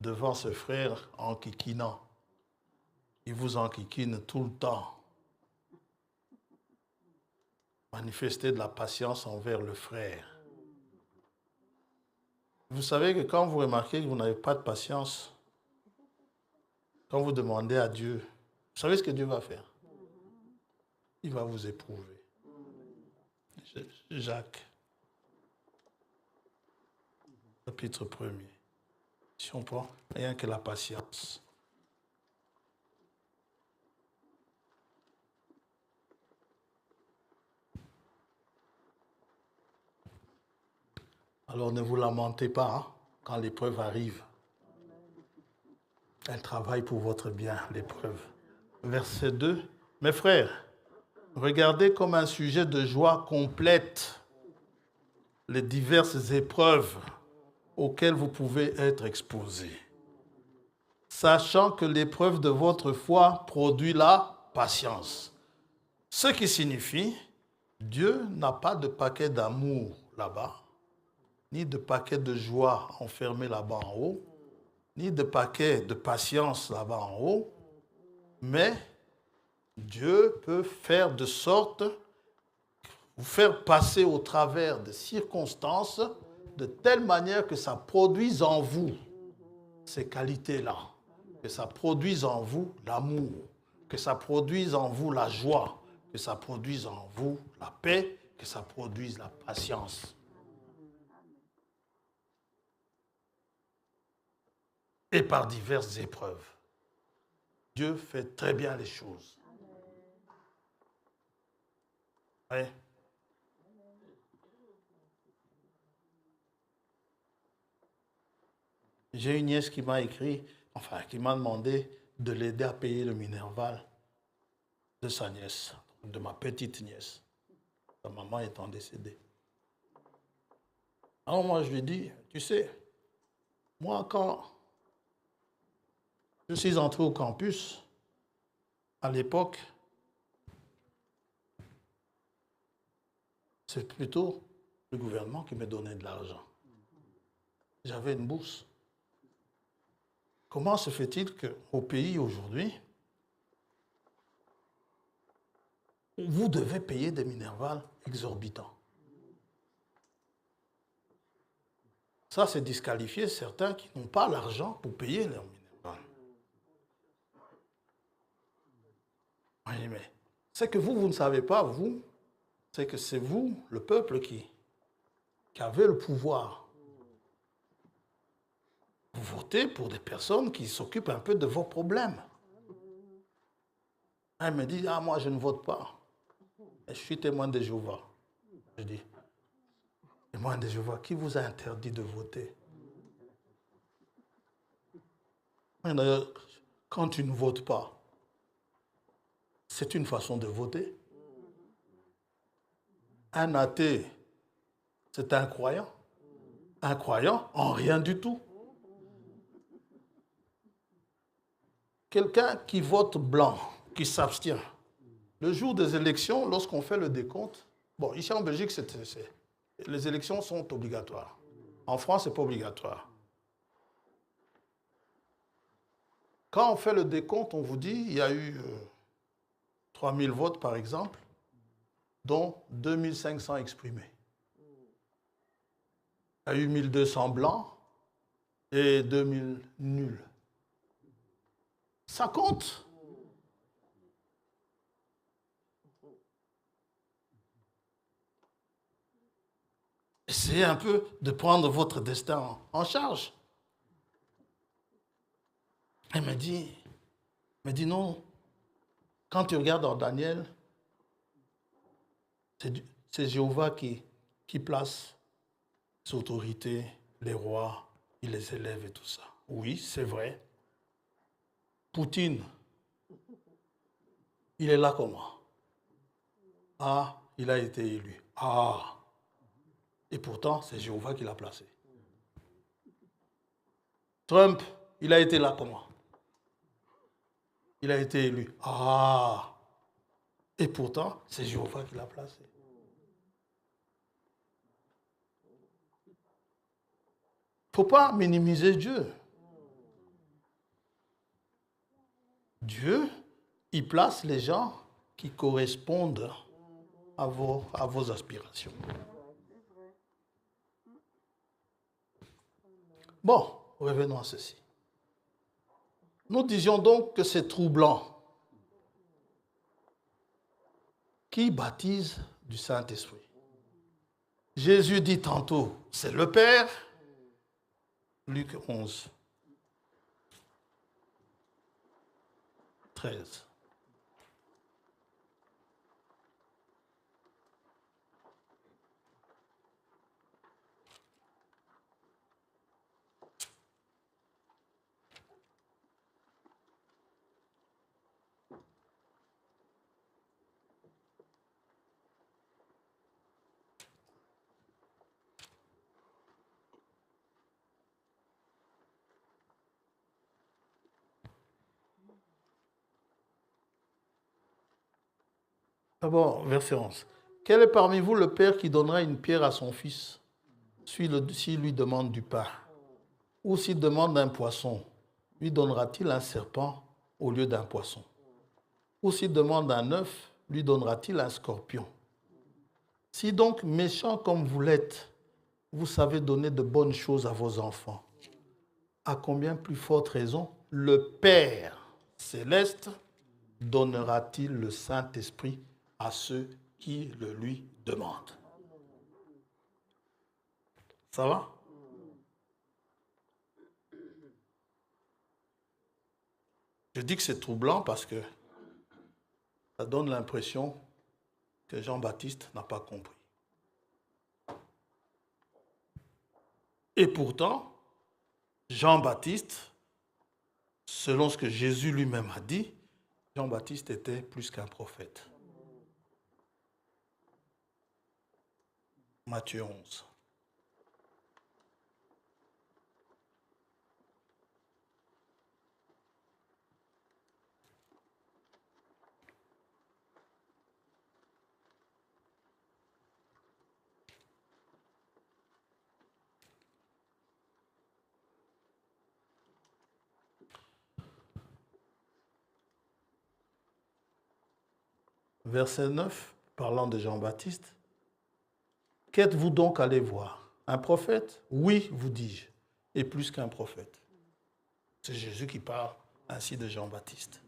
A: Devant ce frère enquiquinant, il vous enquiquine tout le temps. Manifestez de la patience envers le frère. Vous savez que quand vous remarquez que vous n'avez pas de patience, quand vous demandez à Dieu, vous savez ce que Dieu va faire? Il va vous éprouver. Jacques, chapitre 1er. Si on prend rien que la patience. Alors ne vous lamentez pas quand l'épreuve arrive. Elle travaille pour votre bien, l'épreuve. Verset 2. Mes frères, regardez comme un sujet de joie complète les diverses épreuves auxquelles vous pouvez être exposés, sachant que l'épreuve de votre foi produit la patience. Ce qui signifie, Dieu n'a pas de paquet d'amour là-bas, ni de paquet de joie enfermé là-bas en haut, ni de paquet de patience là-bas en haut, mais Dieu peut faire de sorte, vous faire passer au travers des circonstances de telle manière que ça produise en vous ces qualités-là, que ça produise en vous l'amour, que ça produise en vous la joie, que ça produise en vous la paix, que ça produise la patience. Et par diverses épreuves. Dieu fait très bien les choses. Ouais. J'ai une nièce qui m'a écrit, qui m'a demandé de l'aider à payer le Minerval de sa nièce, de ma petite nièce, sa maman étant décédée. Alors moi je lui dis, tu sais, moi quand je suis entré au campus, à l'époque, c'est plutôt le gouvernement qui me donnait de l'argent. J'avais une bourse. Comment se fait-il qu'au pays aujourd'hui, vous devez payer des Minerval exorbitants? Ça, c'est disqualifier certains qui n'ont pas l'argent pour payer leur minéral. Oui, mais c'est que vous ne savez pas, vous, c'est que c'est vous, le peuple, qui avez le pouvoir. Vous votez pour des personnes qui s'occupent un peu de vos problèmes. Elle me dit, ah, moi, je ne vote pas. Et je suis témoin de Jéhovah. Je dis, témoin de Jéhovah, qui vous a interdit de voter? D'ailleurs, quand tu ne votes pas, c'est une façon de voter. Un athée, c'est un croyant. Un croyant en rien du tout. Quelqu'un qui vote blanc, qui s'abstient, le jour des élections, lorsqu'on fait le décompte, bon, ici en Belgique, les élections sont obligatoires. En France, ce n'est pas obligatoire. Quand on fait le décompte, on vous dit il y a eu 3000 votes, par exemple, dont 2500 exprimés. Il y a eu 1200 blancs et 2000 nuls. Ça compte. Essayez un peu de prendre votre destin en charge. Elle me dit non. Quand tu regardes dans Daniel, c'est Jéhovah qui place ses autorités, les rois, il les élève et tout ça. Oui, c'est vrai. Poutine, il est là comment? Ah, il a été élu. Ah, et pourtant, c'est Jéhovah qui l'a placé. Trump, il a été là comment? Il a été élu. Ah, et pourtant, c'est Jéhovah qui l'a placé. Il ne faut pas minimiser Dieu. Dieu, il place les gens qui correspondent à vos aspirations. Bon, revenons à ceci. Nous disions donc que c'est troublant. Qui baptise du Saint-Esprit? Jésus dit tantôt, c'est le Père. Luc 11, 13. D'abord, verset 11. Quel est parmi vous le père qui donnera une pierre à son fils s'il lui demande du pain? Ou s'il demande un poisson, lui donnera-t-il un serpent au lieu d'un poisson? Ou s'il demande un œuf, lui donnera-t-il un scorpion? Si donc, méchant comme vous l'êtes, vous savez donner de bonnes choses à vos enfants, à combien plus forte raison le Père céleste donnera-t-il le Saint-Esprit à ceux qui le lui demandent? Ça va? Je dis que c'est troublant parce que ça donne l'impression que Jean-Baptiste n'a pas compris. Et pourtant, Jean-Baptiste, selon ce que Jésus lui-même a dit, Jean-Baptiste était plus qu'un prophète. Matthieu 11. Verset 9, parlant de Jean-Baptiste. Qu'êtes-vous donc allé voir? Un prophète? Oui, vous dis-je, et plus qu'un prophète. C'est Jésus qui parle ainsi de Jean-Baptiste.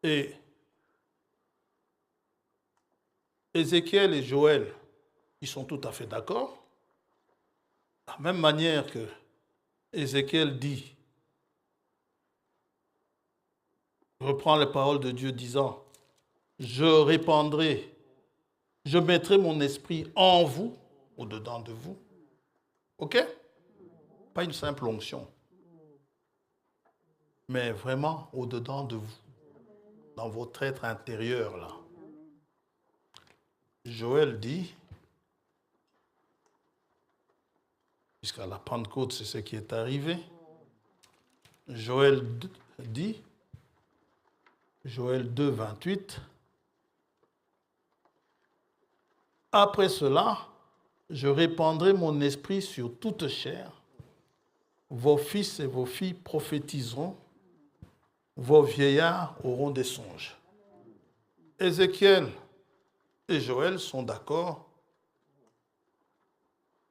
A: Et Ézéchiel et Joël, ils sont tout à fait d'accord. De la même manière que Ézéchiel dit, reprend les paroles de Dieu disant, je répandrai, je mettrai mon esprit en vous, au-dedans de vous. OK? Pas une simple onction, mais vraiment au-dedans de vous, dans votre être intérieur là. Joël dit, puisqu'à la Pentecôte, c'est ce qui est arrivé, Joël dit, Joël 2, 28, après cela, je répandrai mon esprit sur toute chair. Vos fils et vos filles prophétiseront. Vos vieillards auront des songes. Ézéchiel et Joël sont d'accord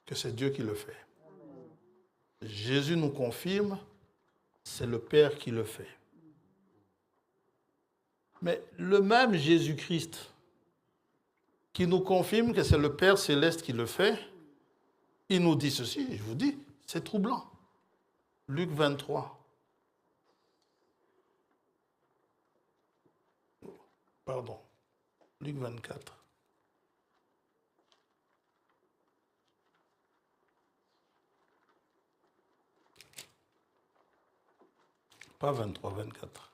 A: que c'est Dieu qui le fait. Jésus nous confirme, c'est le Père qui le fait. Mais le même Jésus-Christ qui nous confirme que c'est le Père céleste qui le fait, il nous dit ceci, je vous dis, c'est troublant. Luc 23. Pardon. Luc 24. Pas 23, 24.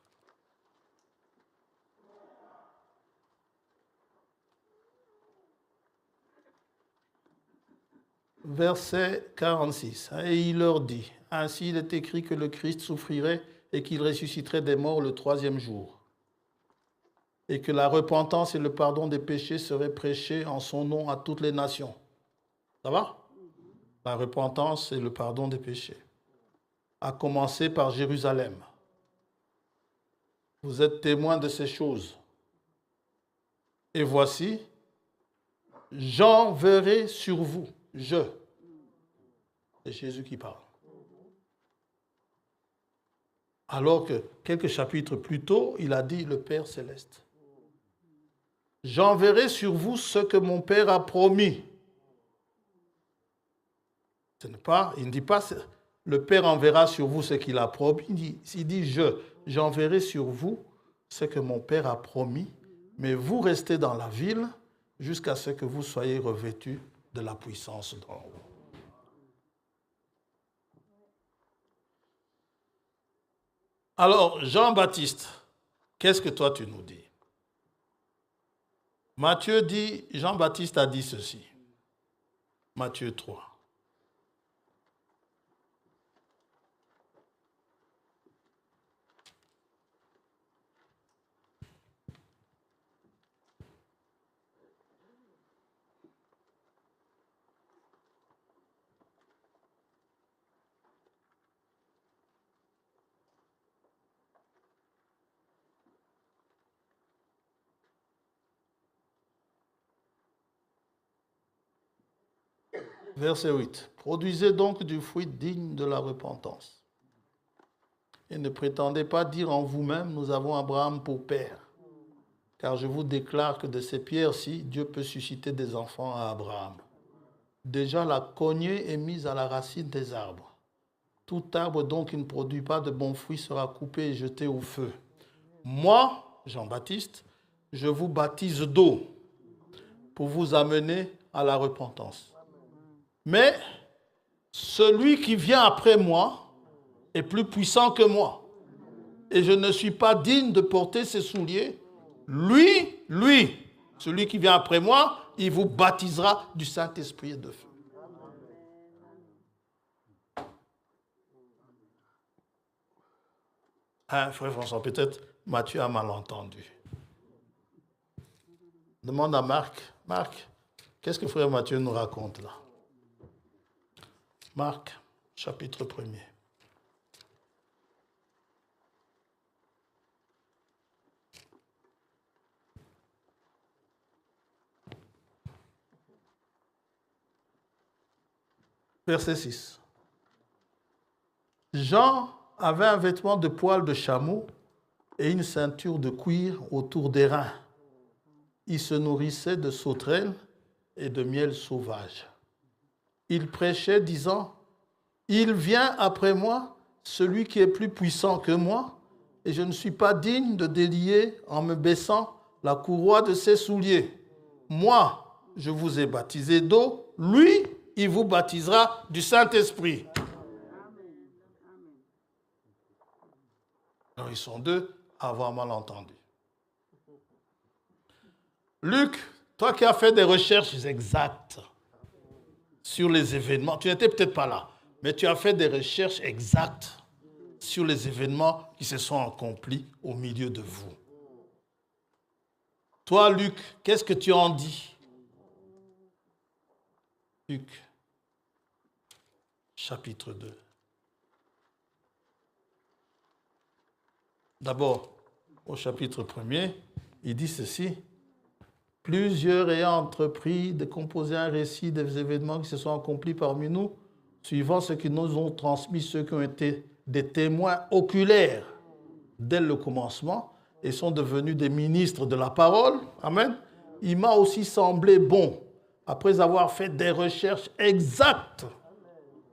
A: Verset 46. Et il leur dit, ainsi il est écrit que le Christ souffrirait et qu'il ressusciterait des morts le troisième jour. Et que la repentance et le pardon des péchés seraient prêchés en son nom à toutes les nations. Ça va? La repentance et le pardon des péchés. À commencer par Jérusalem. Vous êtes témoins de ces choses. Et voici, j'enverrai sur vous, c'est Jésus qui parle. Alors que quelques chapitres plus tôt, il a dit le Père céleste. J'enverrai sur vous ce que mon Père a promis. Il ne dit pas le Père enverra sur vous ce qu'il a promis. Il dit j'enverrai sur vous ce que mon Père a promis, mais vous restez dans la ville jusqu'à ce que vous soyez revêtus de la puissance d'en haut. Alors, Jean-Baptiste, qu'est-ce que toi tu nous dis? Matthieu dit, Jean-Baptiste a dit ceci. Matthieu 3. Verset 8. Produisez donc du fruit digne de la repentance. Et ne prétendez pas dire en vous-même, nous avons Abraham pour père. Car je vous déclare que de ces pierres-ci, Dieu peut susciter des enfants à Abraham. Déjà, la cognée est mise à la racine des arbres. Tout arbre donc qui ne produit pas de bons fruits sera coupé et jeté au feu. Moi, Jean-Baptiste, je vous baptise d'eau pour vous amener à la repentance. Mais celui qui vient après moi est plus puissant que moi. Et je ne suis pas digne de porter ses souliers. Lui, celui qui vient après moi, il vous baptisera du Saint-Esprit et de feu. Hein, frère François, peut-être Matthieu a mal entendu. Demande à Marc. Marc, qu'est-ce que frère Matthieu nous raconte là? Marc, chapitre 1er. Verset 6. Jean avait un vêtement de poil de chameau et une ceinture de cuir autour des reins. Il se nourrissait de sauterelles et de miel sauvage. Il prêchait disant, « Il vient après moi, celui qui est plus puissant que moi, et je ne suis pas digne de délier en me baissant la courroie de ses souliers. Moi, je vous ai baptisé d'eau, lui, il vous baptisera du Saint-Esprit. » Alors, ils sont deux à avoir mal entendu. Luc, toi qui as fait des recherches exactes sur les événements, tu n'étais peut-être pas là, mais tu as fait des recherches exactes sur les événements qui se sont accomplis au milieu de vous. Toi, Luc, qu'est-ce que tu en dis? Luc, chapitre 2. D'abord, au chapitre 1er, il dit ceci. Plusieurs ayant entrepris de composer un récit des événements qui se sont accomplis parmi nous, suivant ce que nous ont transmis ceux qui ont été des témoins oculaires dès le commencement et sont devenus des ministres de la parole. Amen. Il m'a aussi semblé bon, après avoir fait des recherches exactes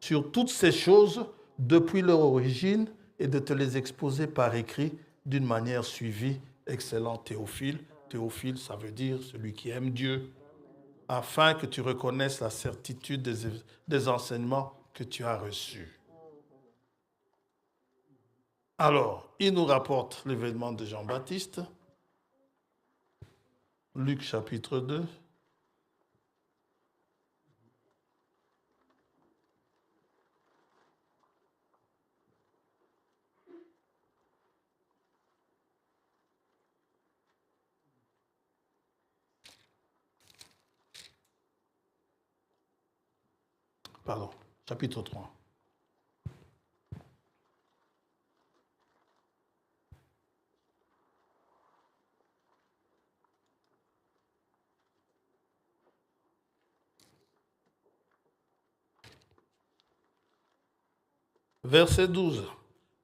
A: sur toutes ces choses depuis leur origine et de te les exposer par écrit d'une manière suivie, excellent Théophile. Théophile, ça veut dire celui qui aime Dieu, afin que tu reconnaisses la certitude des enseignements que tu as reçus. Alors, il nous rapporte l'événement de Jean-Baptiste, Luc chapitre 2. Pardon, chapitre 3. Verset 12.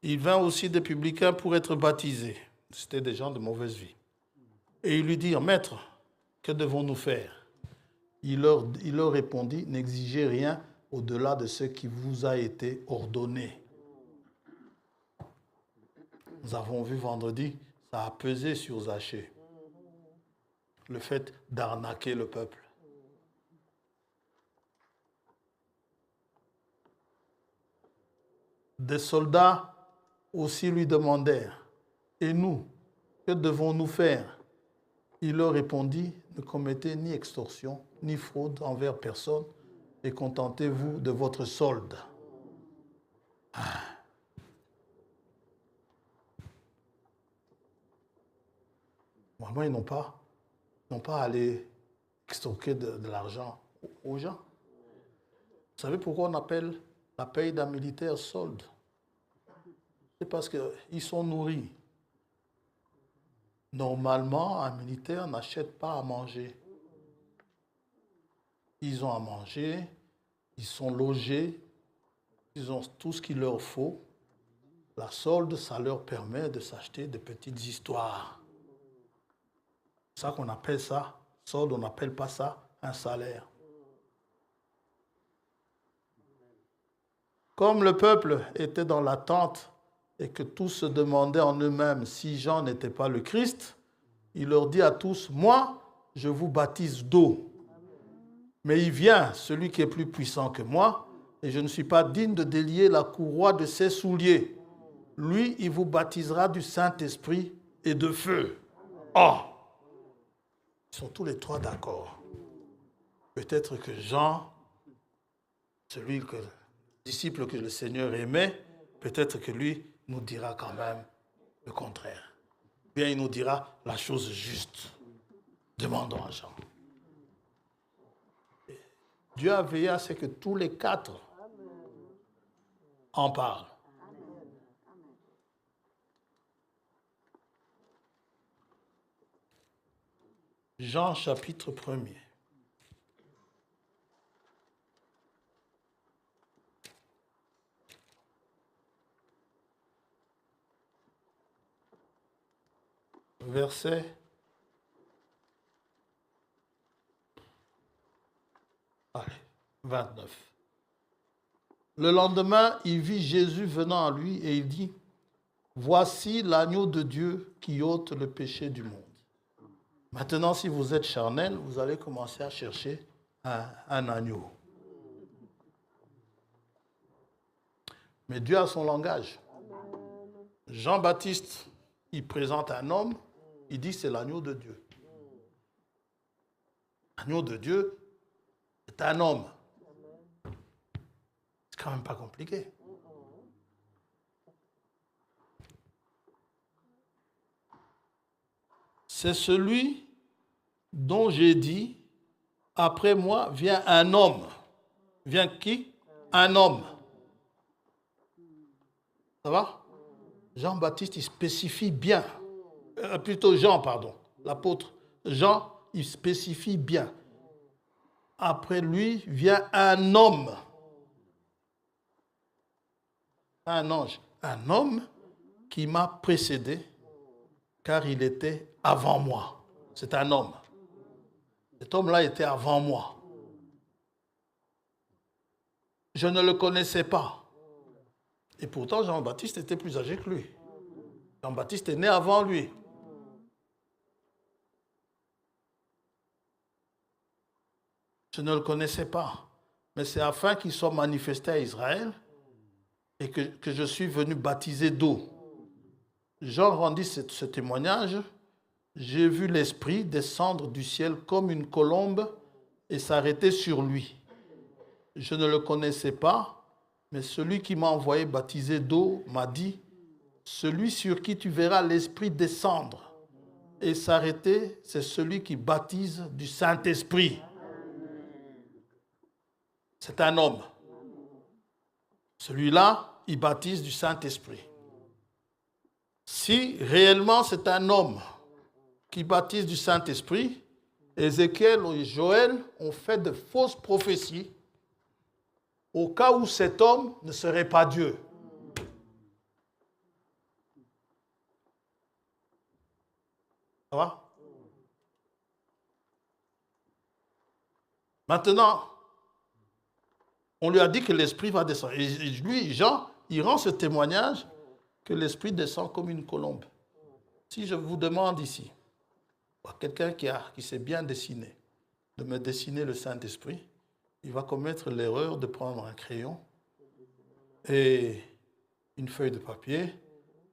A: Il vint aussi des publicains pour être baptisés. C'était des gens de mauvaise vie. Et ils lui dirent, « Maître, que devons-nous faire ?» Il leur répondit, « N'exigez rien au-delà de ce qui vous a été ordonné. » Nous avons vu vendredi, ça a pesé sur Zachée, le fait d'arnaquer le peuple. Des soldats aussi lui demandèrent, « Et nous, que devons-nous faire ?» Il leur répondit, « Ne commettez ni extorsion, ni fraude envers personne, et contentez-vous de votre solde. » Vraiment, ils n'ont pas allé extorquer de l'argent aux gens. Vous savez pourquoi on appelle la paye d'un militaire solde? C'est parce qu'ils sont nourris. Normalement, un militaire n'achète pas à manger. Ils ont à manger, ils sont logés, ils ont tout ce qu'il leur faut. La solde, ça leur permet de s'acheter de petites histoires. C'est ça qu'on appelle ça, solde, on n'appelle pas ça un salaire. Comme le peuple était dans l'attente et que tous se demandaient en eux-mêmes si Jean n'était pas le Christ, il leur dit à tous, « Moi, je vous baptise d'eau. Mais il vient, celui qui est plus puissant que moi, et je ne suis pas digne de délier la courroie de ses souliers. Lui, il vous baptisera du Saint-Esprit et de feu. » Oh! Ils sont tous les trois d'accord. Peut-être que Jean, disciple que le Seigneur aimait, peut-être que lui nous dira quand même le contraire. Bien, il nous dira la chose juste. Demandons à Jean. Dieu a veillé à ce que tous les quatre en parlent. Jean chapitre 1er. verset 29. Le lendemain, il vit Jésus venant à lui et il dit, « Voici l'agneau de Dieu qui ôte le péché du monde. » Maintenant, si vous êtes charnel, vous allez commencer à chercher un agneau. Mais Dieu a son langage. Jean-Baptiste, il présente un homme, il dit c'est l'agneau de Dieu. L'agneau de Dieu, c'est un homme. C'est quand même pas compliqué. C'est celui dont j'ai dit, après moi vient un homme. Vient qui? Un homme. Ça va? Jean-Baptiste, il spécifie bien. Plutôt Jean, pardon. L'apôtre Jean, il spécifie bien. Après lui vient un homme. Un ange. Un homme qui m'a précédé, car il était avant moi. C'est un homme. Cet homme-là était avant moi. Je ne le connaissais pas. Et pourtant, Jean-Baptiste était plus âgé que lui. Jean-Baptiste est né avant lui. Je ne le connaissais pas. Mais c'est afin qu'il soit manifesté à Israël et que je suis venu baptiser d'eau. Jean rendit ce témoignage. J'ai vu l'Esprit descendre du ciel comme une colombe et s'arrêter sur lui. Je ne le connaissais pas, mais celui qui m'a envoyé baptiser d'eau m'a dit, celui sur qui tu verras l'Esprit descendre et s'arrêter, c'est celui qui baptise du Saint-Esprit. C'est un homme. Celui-là, il baptise du Saint-Esprit. Si réellement c'est un homme qui baptise du Saint-Esprit, Ézéchiel et Joël ont fait de fausses prophéties au cas où cet homme ne serait pas Dieu. Ça va? Maintenant, on lui a dit que l'Esprit va descendre. Et lui, Jean, il rend ce témoignage que l'Esprit descend comme une colombe. Si je vous demande ici, quelqu'un qui sait bien dessiner, de me dessiner le Saint-Esprit, il va commettre l'erreur de prendre un crayon et une feuille de papier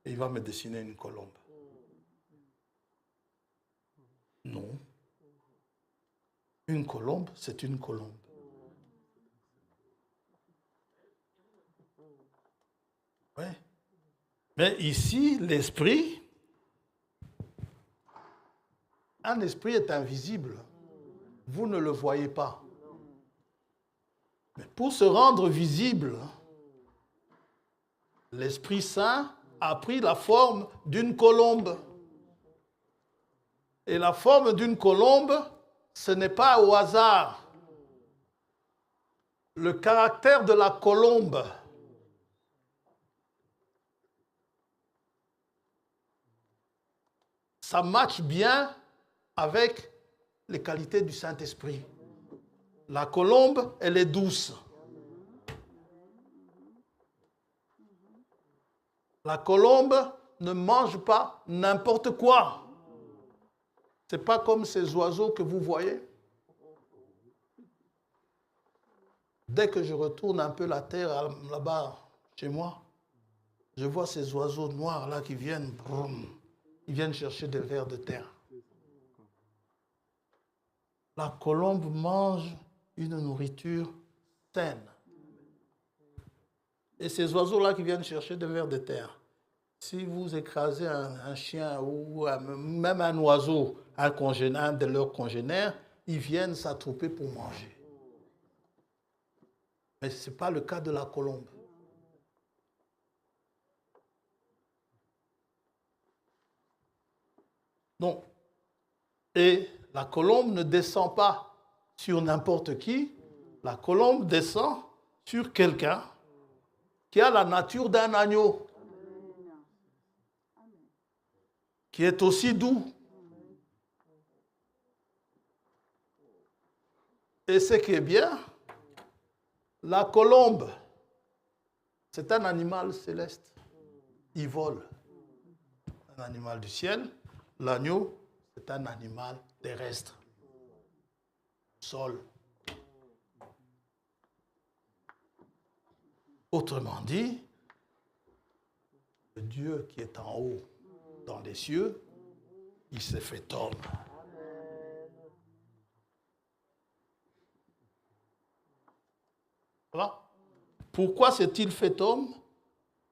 A: et il va me dessiner une colombe. Non. Une colombe, c'est une colombe. Oui. Mais ici, l'esprit, un esprit est invisible. Vous ne le voyez pas. Mais pour se rendre visible, l'Esprit Saint a pris la forme d'une colombe. Et la forme d'une colombe, ce n'est pas au hasard. Le caractère de la colombe, ça matche bien avec les qualités du Saint-Esprit. La colombe, elle est douce. La colombe ne mange pas n'importe quoi. Ce n'est pas comme ces oiseaux que vous voyez. Dès que je retourne un peu la terre là-bas, chez moi, je vois ces oiseaux noirs là qui viennent, ils viennent chercher des vers de terre. La colombe mange une nourriture saine. Et ces oiseaux-là qui viennent chercher des vers de terre, si vous écrasez un chien ou même un oiseau, un de leurs congénères, ils viennent s'attrouper pour manger. Mais ce n'est pas le cas de la colombe. Non. Et la colombe ne descend pas sur n'importe qui. La colombe descend sur quelqu'un qui a la nature d'un agneau. qui est aussi doux. Et ce qui est bien, la colombe, c'est un animal céleste. Il vole. Un animal du ciel. L'agneau, c'est un animal terrestre. Sol. Autrement dit, le Dieu qui est en haut dans les cieux, il s'est fait homme. Voilà. Pourquoi s'est-il fait homme?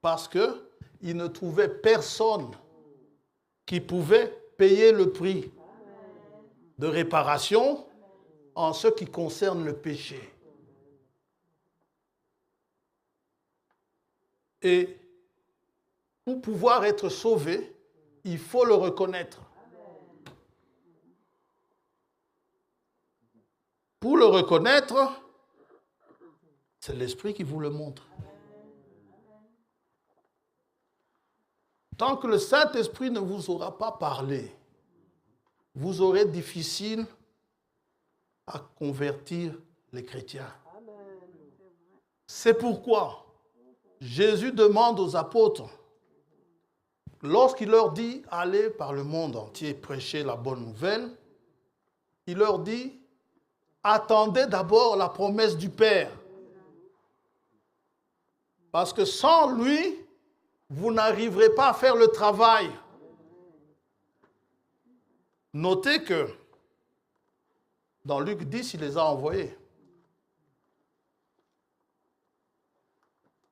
A: Parce qu'il ne trouvait personne qui pouvait payer le prix de réparation en ce qui concerne le péché. Et pour pouvoir être sauvé, il faut le reconnaître. Pour le reconnaître, c'est l'Esprit qui vous le montre. Tant que le Saint-Esprit ne vous aura pas parlé, vous aurez difficile à convertir les chrétiens. C'est pourquoi Jésus demande aux apôtres, lorsqu'il leur dit « Allez par le monde entier prêcher la bonne nouvelle », il leur dit « Attendez d'abord la promesse du Père. Parce que sans lui, vous n'arriverez pas à faire le travail. » Notez que dans Luc 10, il les a envoyés.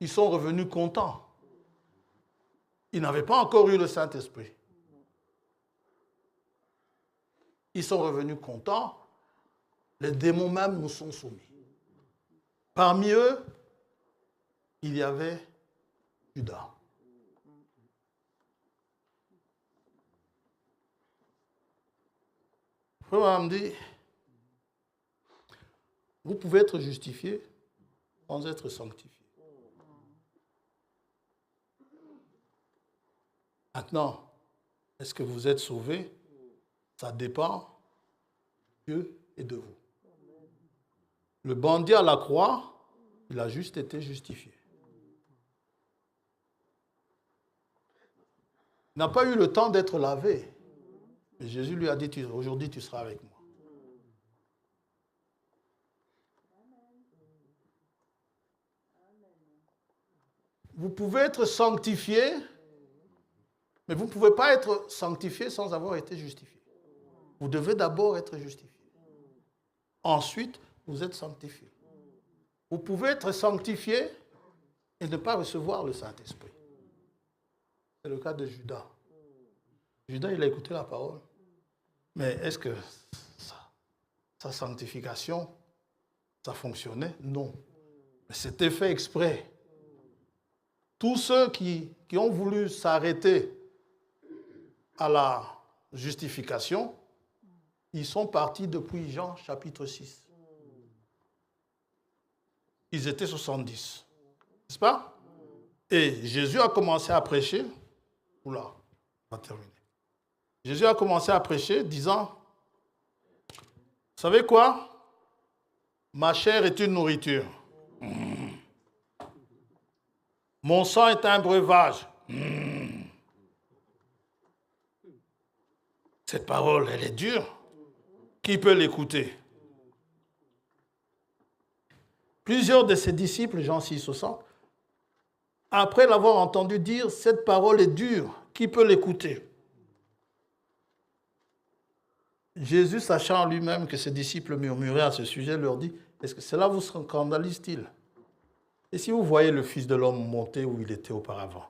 A: Ils sont revenus contents. Ils n'avaient pas encore eu le Saint-Esprit. Ils sont revenus contents. Les démons même nous sont soumis. Parmi eux, il y avait Judas. Le frère me dit, vous pouvez être justifié sans être sanctifié. Maintenant, est-ce que vous êtes sauvé? Ça dépend de Dieu et de vous. Le bandit à la croix, il a juste été justifié. Il n'a pas eu le temps d'être lavé. Et Jésus lui a dit, aujourd'hui tu seras avec moi. Vous pouvez être sanctifié, mais vous ne pouvez pas être sanctifié sans avoir été justifié. Vous devez d'abord être justifié. Ensuite, vous êtes sanctifié. Vous pouvez être sanctifié et ne pas recevoir le Saint-Esprit. C'est le cas de Judas. Judas, il a écouté la parole. Mais est-ce que sa sanctification, ça fonctionnait? Non. Mais c'était fait exprès. Tous ceux qui ont voulu s'arrêter à la justification, ils sont partis depuis Jean chapitre 6. Ils étaient 70. N'est-ce pas? Et Jésus a commencé à prêcher. Oula, on va terminer. Jésus a commencé à prêcher disant, vous savez quoi? Ma chair est une nourriture. Mon sang est un breuvage. Cette parole, elle est dure. Qui peut l'écouter? Plusieurs de ses disciples, Jean 6, 60, après l'avoir entendu dire, cette parole est dure, qui peut l'écouter? Jésus, sachant lui-même que ses disciples murmuraient à ce sujet, leur dit, est-ce que cela vous scandalise-t-il? Et si vous voyez le Fils de l'homme monter où il était auparavant?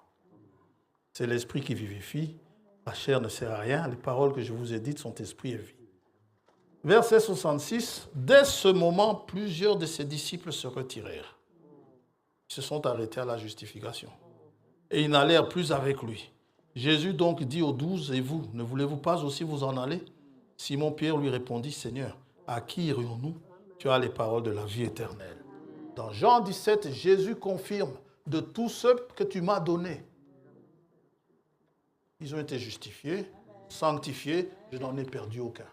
A: C'est l'esprit qui vivifie, la chair ne sert à rien, les paroles que je vous ai dites sont esprit et vie. Verset 66, dès ce moment, plusieurs de ses disciples se retirèrent. Ils se sont arrêtés à la justification. Et ils n'allèrent plus avec lui. Jésus donc dit aux 12, et vous, ne voulez-vous pas aussi vous en aller? Simon-Pierre lui répondit, Seigneur, à qui irions-nous? Tu as les paroles de la vie éternelle. Dans Jean 17, Jésus confirme, de tous ceux que tu m'as donnés, ils ont été justifiés, sanctifiés, je n'en ai perdu aucun.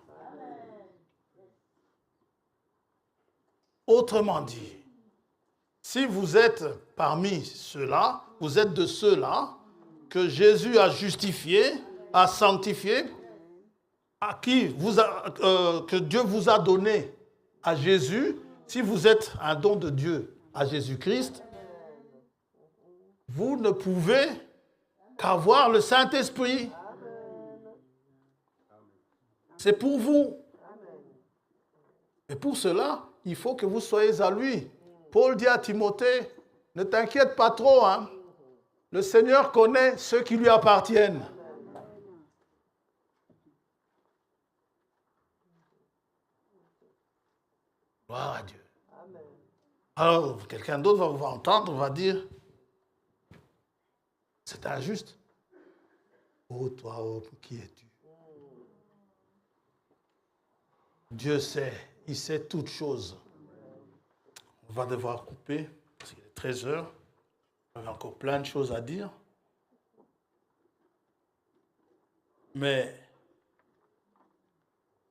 A: Autrement dit, si vous êtes parmi ceux-là, vous êtes de ceux-là que Jésus a justifiés, a sanctifiés, à qui que Dieu vous a donné à Jésus. Si vous êtes un don de Dieu à Jésus-Christ, vous ne pouvez qu'avoir le Saint-Esprit. C'est pour vous. Et pour cela, il faut que vous soyez à lui. Paul dit à Timothée, ne t'inquiète pas trop, hein. Le Seigneur connaît ceux qui lui appartiennent. Gloire à Dieu. Alors, quelqu'un d'autre va vous entendre, va dire, c'est injuste. Oh, toi, oh, qui es-tu? Dieu sait, il sait toutes choses. On va devoir couper, parce qu'il est 13 heures. On a encore plein de choses à dire. Mais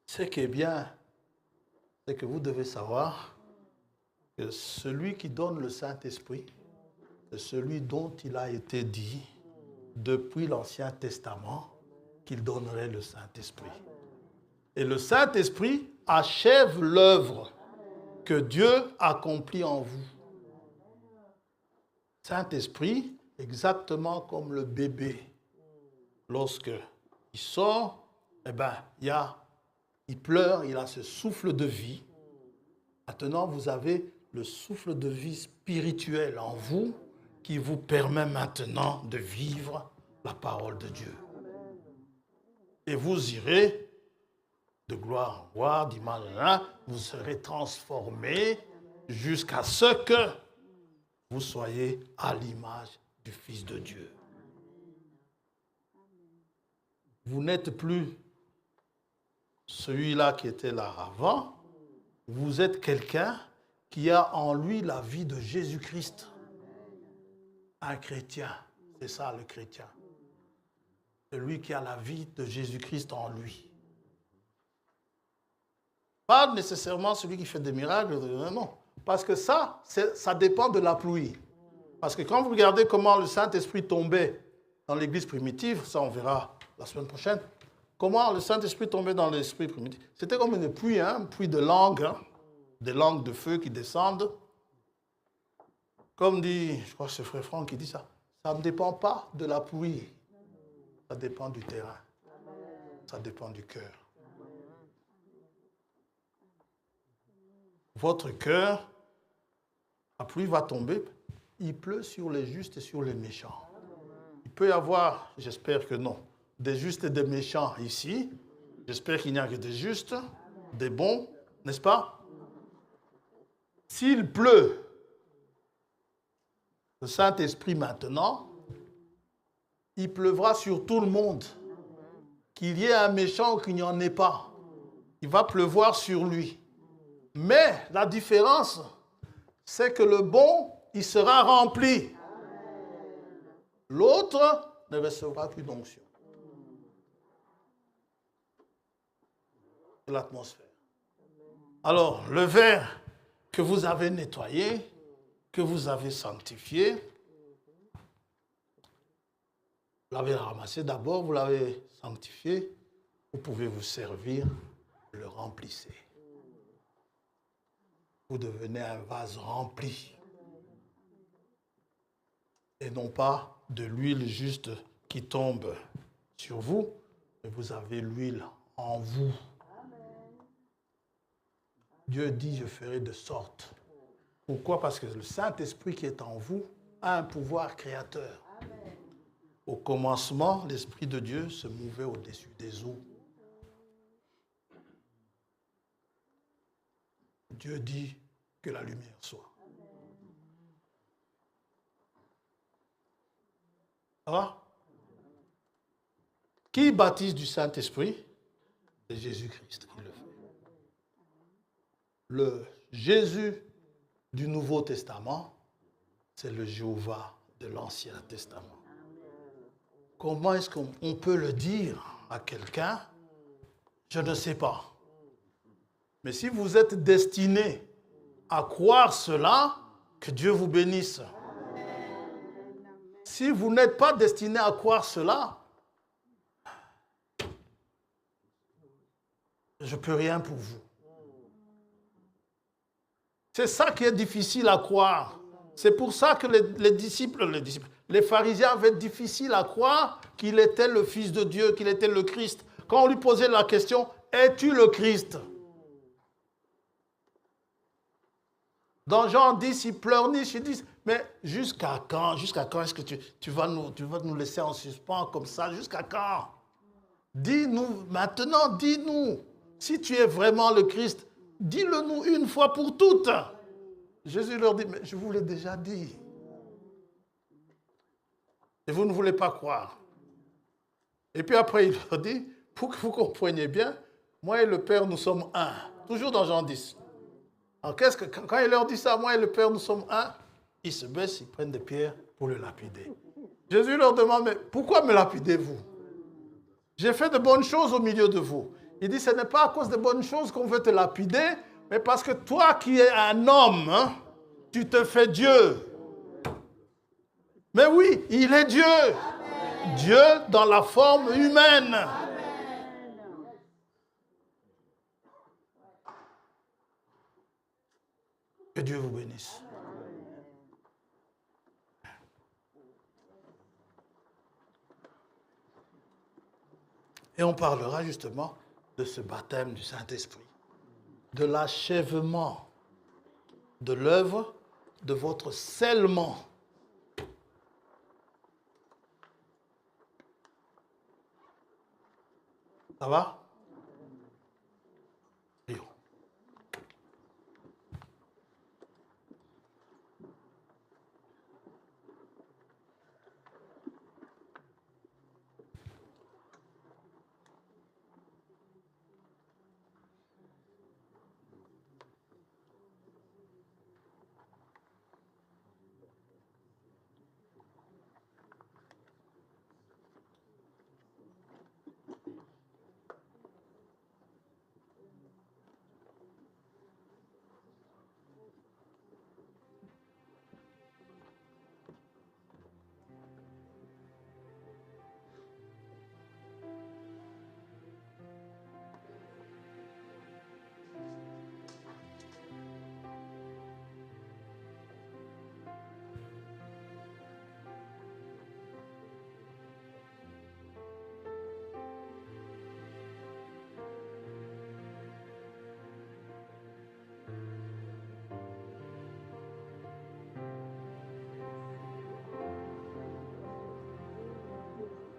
A: ce qui est bien, c'est que vous devez savoir que celui qui donne le Saint-Esprit, c'est celui dont il a été dit depuis l'Ancien Testament qu'il donnerait le Saint-Esprit. Et le Saint-Esprit achève l'œuvre que Dieu accomplit en vous. Saint-Esprit, exactement comme le bébé, lorsque il sort, eh ben, il pleure, il a ce souffle de vie. Maintenant, vous avez le souffle de vie spirituel en vous qui vous permet maintenant de vivre la parole de Dieu. Et vous irez de gloire en gloire, d'image en image, vous serez transformés jusqu'à ce que vous soyez à l'image du Fils de Dieu. Vous n'êtes plus celui-là qui était là avant, vous êtes quelqu'un qui a en lui la vie de Jésus-Christ. Un chrétien, c'est ça le chrétien. Celui qui a la vie de Jésus-Christ en lui. Pas nécessairement celui qui fait des miracles, non. Parce que ça dépend de la pluie. Parce que quand vous regardez comment le Saint-Esprit tombait dans l'Église primitive, ça on verra la semaine prochaine, comment le Saint-Esprit tombait dans l'Esprit primitif. C'était comme une pluie, une pluie de langues, des langues de feu qui descendent. Comme dit, je crois que c'est Frère Franck qui dit ça, ça ne dépend pas de la pluie, ça dépend du terrain, ça dépend du cœur. Votre cœur, la pluie va tomber, il pleut sur les justes et sur les méchants. Il peut y avoir, j'espère que non, des justes et des méchants ici. J'espère qu'il n'y a que des justes, des bons, n'est-ce pas? S'il pleut, le Saint-Esprit maintenant, il pleuvra sur tout le monde. Qu'il y ait un méchant ou qu'il n'y en ait pas, il va pleuvoir sur lui. Mais la différence, c'est que le bon, il sera rempli. L'autre ne recevra qu'une onction. L'atmosphère. Alors, le verre que vous avez nettoyé, que vous avez sanctifié, vous l'avez ramassé d'abord, vous l'avez sanctifié, vous pouvez vous servir, le remplissez. Vous devenez un vase rempli. Et non pas de l'huile juste qui tombe sur vous, mais vous avez l'huile en vous. Dieu dit, je ferai de sorte. Pourquoi? Parce que le Saint-Esprit qui est en vous a un pouvoir créateur. Au commencement, l'Esprit de Dieu se mouvait au-dessus des eaux. Dieu dit que la lumière soit. Ça va? Qui baptise du Saint-Esprit? C'est Jésus-Christ qui le fait. Le Jésus du Nouveau Testament, c'est le Jéhovah de l'Ancien Testament. Comment est-ce qu'on peut le dire à quelqu'un, je ne sais pas. Mais si vous êtes destiné à croire cela, que Dieu vous bénisse. Si vous n'êtes pas destiné à croire cela, je ne peux rien pour vous. C'est ça qui est difficile à croire. C'est pour ça que les pharisiens avaient difficile à croire qu'il était le Fils de Dieu, qu'il était le Christ. Quand on lui posait la question, es-tu le Christ? Dans Jean 10, ils pleurnichent, ils disent, mais jusqu'à quand est-ce que tu vas nous laisser en suspens comme ça? Jusqu'à quand? Dis-nous, maintenant, dis-nous, si tu es vraiment le Christ, dis-le nous une fois pour toutes. Jésus leur dit, mais je vous l'ai déjà dit. Et vous ne voulez pas croire. Et puis après, il leur dit, pour que vous compreniez bien, moi et le Père, nous sommes un. Toujours dans Jean 10. Alors quand il leur dit ça, moi et le Père, nous sommes un, ils se baissent, ils prennent des pierres pour le lapider. Jésus leur demande, mais pourquoi me lapidez-vous? J'ai fait de bonnes choses au milieu de vous. Il dit, ce n'est pas à cause de bonnes choses qu'on veut te lapider, mais parce que toi qui es un homme, hein, tu te fais Dieu. Mais oui, il est Dieu. Amen. Dieu dans la forme humaine. Amen. Que Dieu vous bénisse. Et on parlera justement de ce baptême du Saint-Esprit, de l'achèvement de l'œuvre de votre scellement. Ça va? Prions.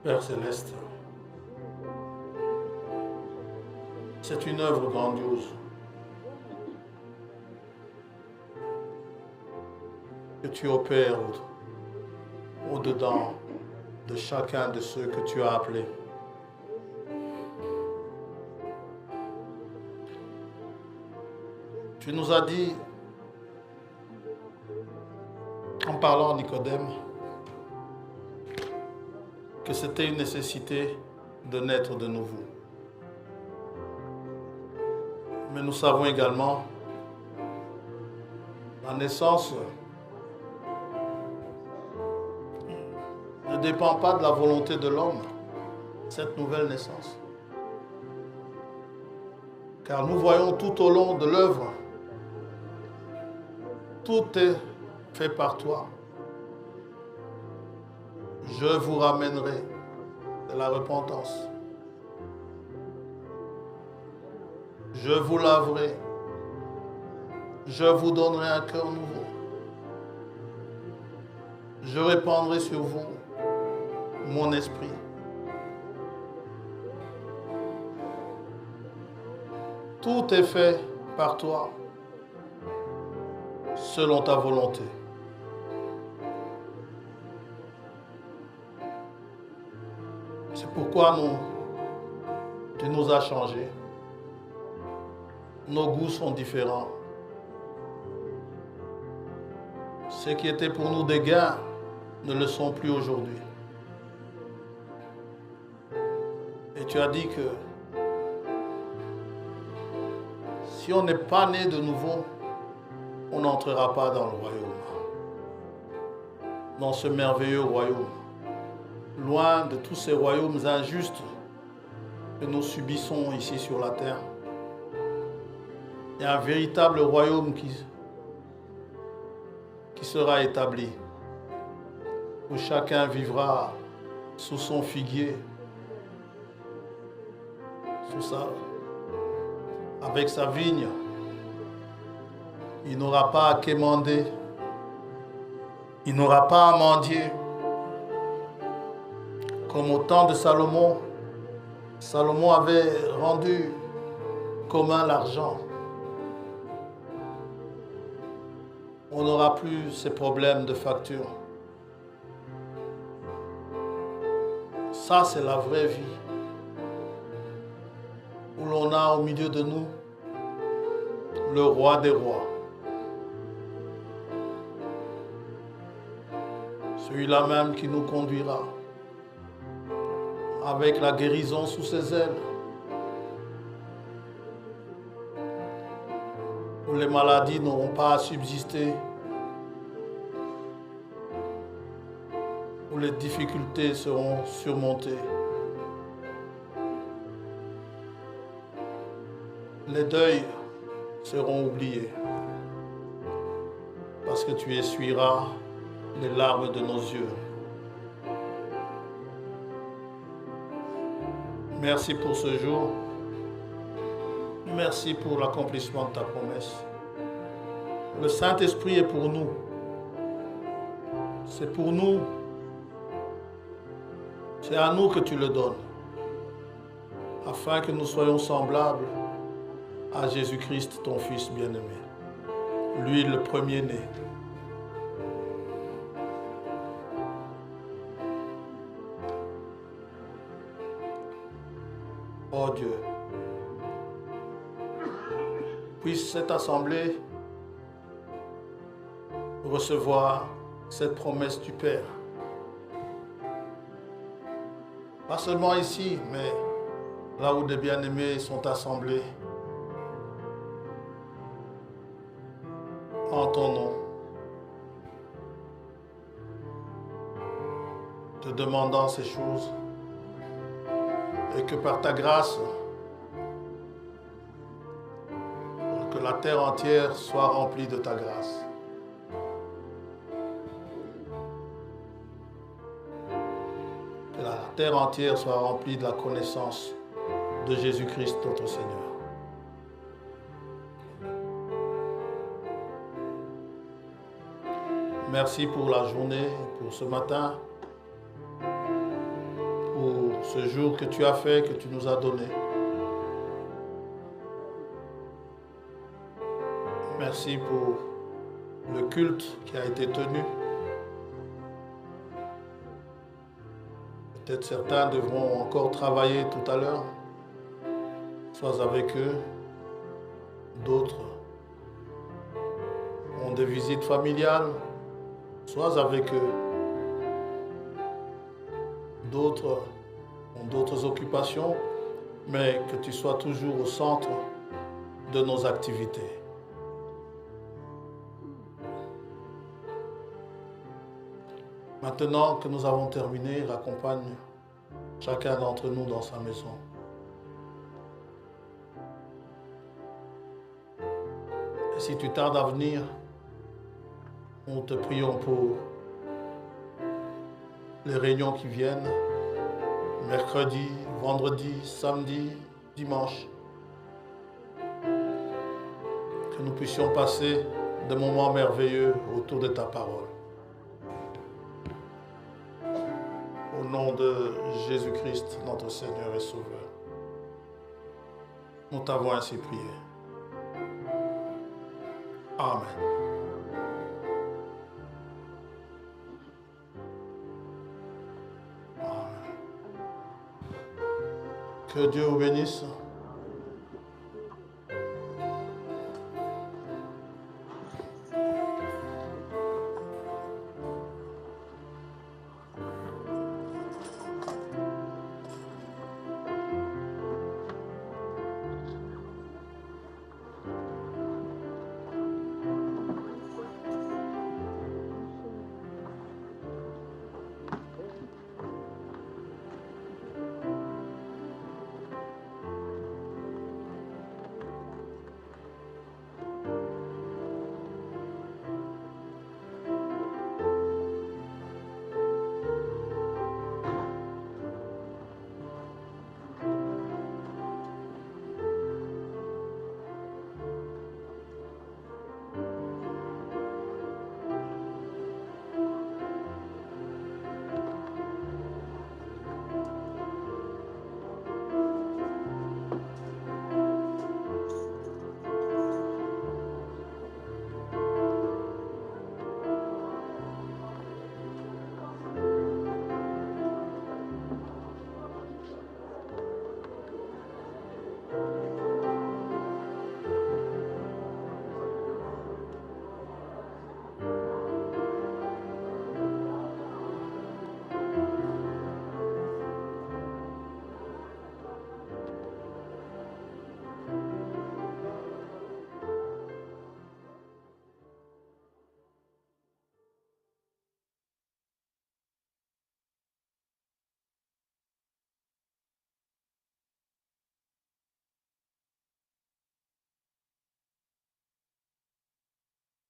A: Père Céleste, c'est une œuvre grandiose que tu opères au-dedans de chacun de ceux que tu as appelés. Tu nous as dit, en parlant à Nicodème, que c'était une nécessité de naître de nouveau. Mais nous savons également la naissance ne dépend pas de la volonté de l'homme, cette nouvelle naissance. Car nous voyons tout au long de l'œuvre, tout est fait par toi. Je vous ramènerai de la repentance. Je vous laverai. Je vous donnerai un cœur nouveau. Je répandrai sur vous mon esprit. Tout est fait par toi, selon ta volonté. C'est pourquoi tu nous as changés. Nos goûts sont différents. Ce qui était pour nous des gains ne le sont plus aujourd'hui. Et tu as dit que si on n'est pas né de nouveau, on n'entrera pas dans le royaume, dans ce merveilleux royaume, loin de tous ces royaumes injustes que nous subissons ici sur la terre. Il y a un véritable royaume qui sera établi, où chacun vivra sous son figuier, avec sa vigne. Il n'aura pas à quémander, il n'aura pas à mendier. Comme au temps de Salomon, Salomon avait rendu commun l'argent. On n'aura plus ces problèmes de facture. Ça, c'est la vraie vie. Où l'on a au milieu de nous le roi des rois. Celui-là même qui nous conduira avec la guérison sous ses ailes. Où les maladies n'auront pas à subsister. Où les difficultés seront surmontées. Les deuils seront oubliés. Parce que tu essuieras les larmes de nos yeux. Merci pour ce jour. Merci pour l'accomplissement de ta promesse. Le Saint-Esprit est pour nous. C'est pour nous. C'est à nous que tu le donnes. Afin que nous soyons semblables à Jésus-Christ, ton Fils bien-aimé. Lui, le premier-né. Oh Dieu, puisse cette assemblée recevoir cette promesse du Père. Pas seulement ici, mais là où des bien-aimés sont assemblés en ton nom, te demandant ces choses. Et que par ta grâce, que la terre entière soit remplie de ta grâce. Que la terre entière soit remplie de la connaissance de Jésus-Christ, notre Seigneur. Merci pour la journée, pour ce matin. Pour ce jour que tu as fait, que tu nous as donné. Merci pour le culte qui a été tenu. Peut-être certains devront encore travailler tout à l'heure. Sois avec eux. D'autres ont des visites familiales. Sois avec eux. D'autres ont d'autres occupations, mais que tu sois toujours au centre de nos activités. Maintenant que nous avons terminé, raccompagne chacun d'entre nous dans sa maison. Et si tu tardes à venir, nous te prions pour les réunions qui viennent, mercredi, vendredi, samedi, dimanche. Que nous puissions passer des moments merveilleux autour de ta parole. Au nom de Jésus-Christ, notre Seigneur et Sauveur, nous t'avons ainsi prié. Amen. Que Dieu vous bénisse.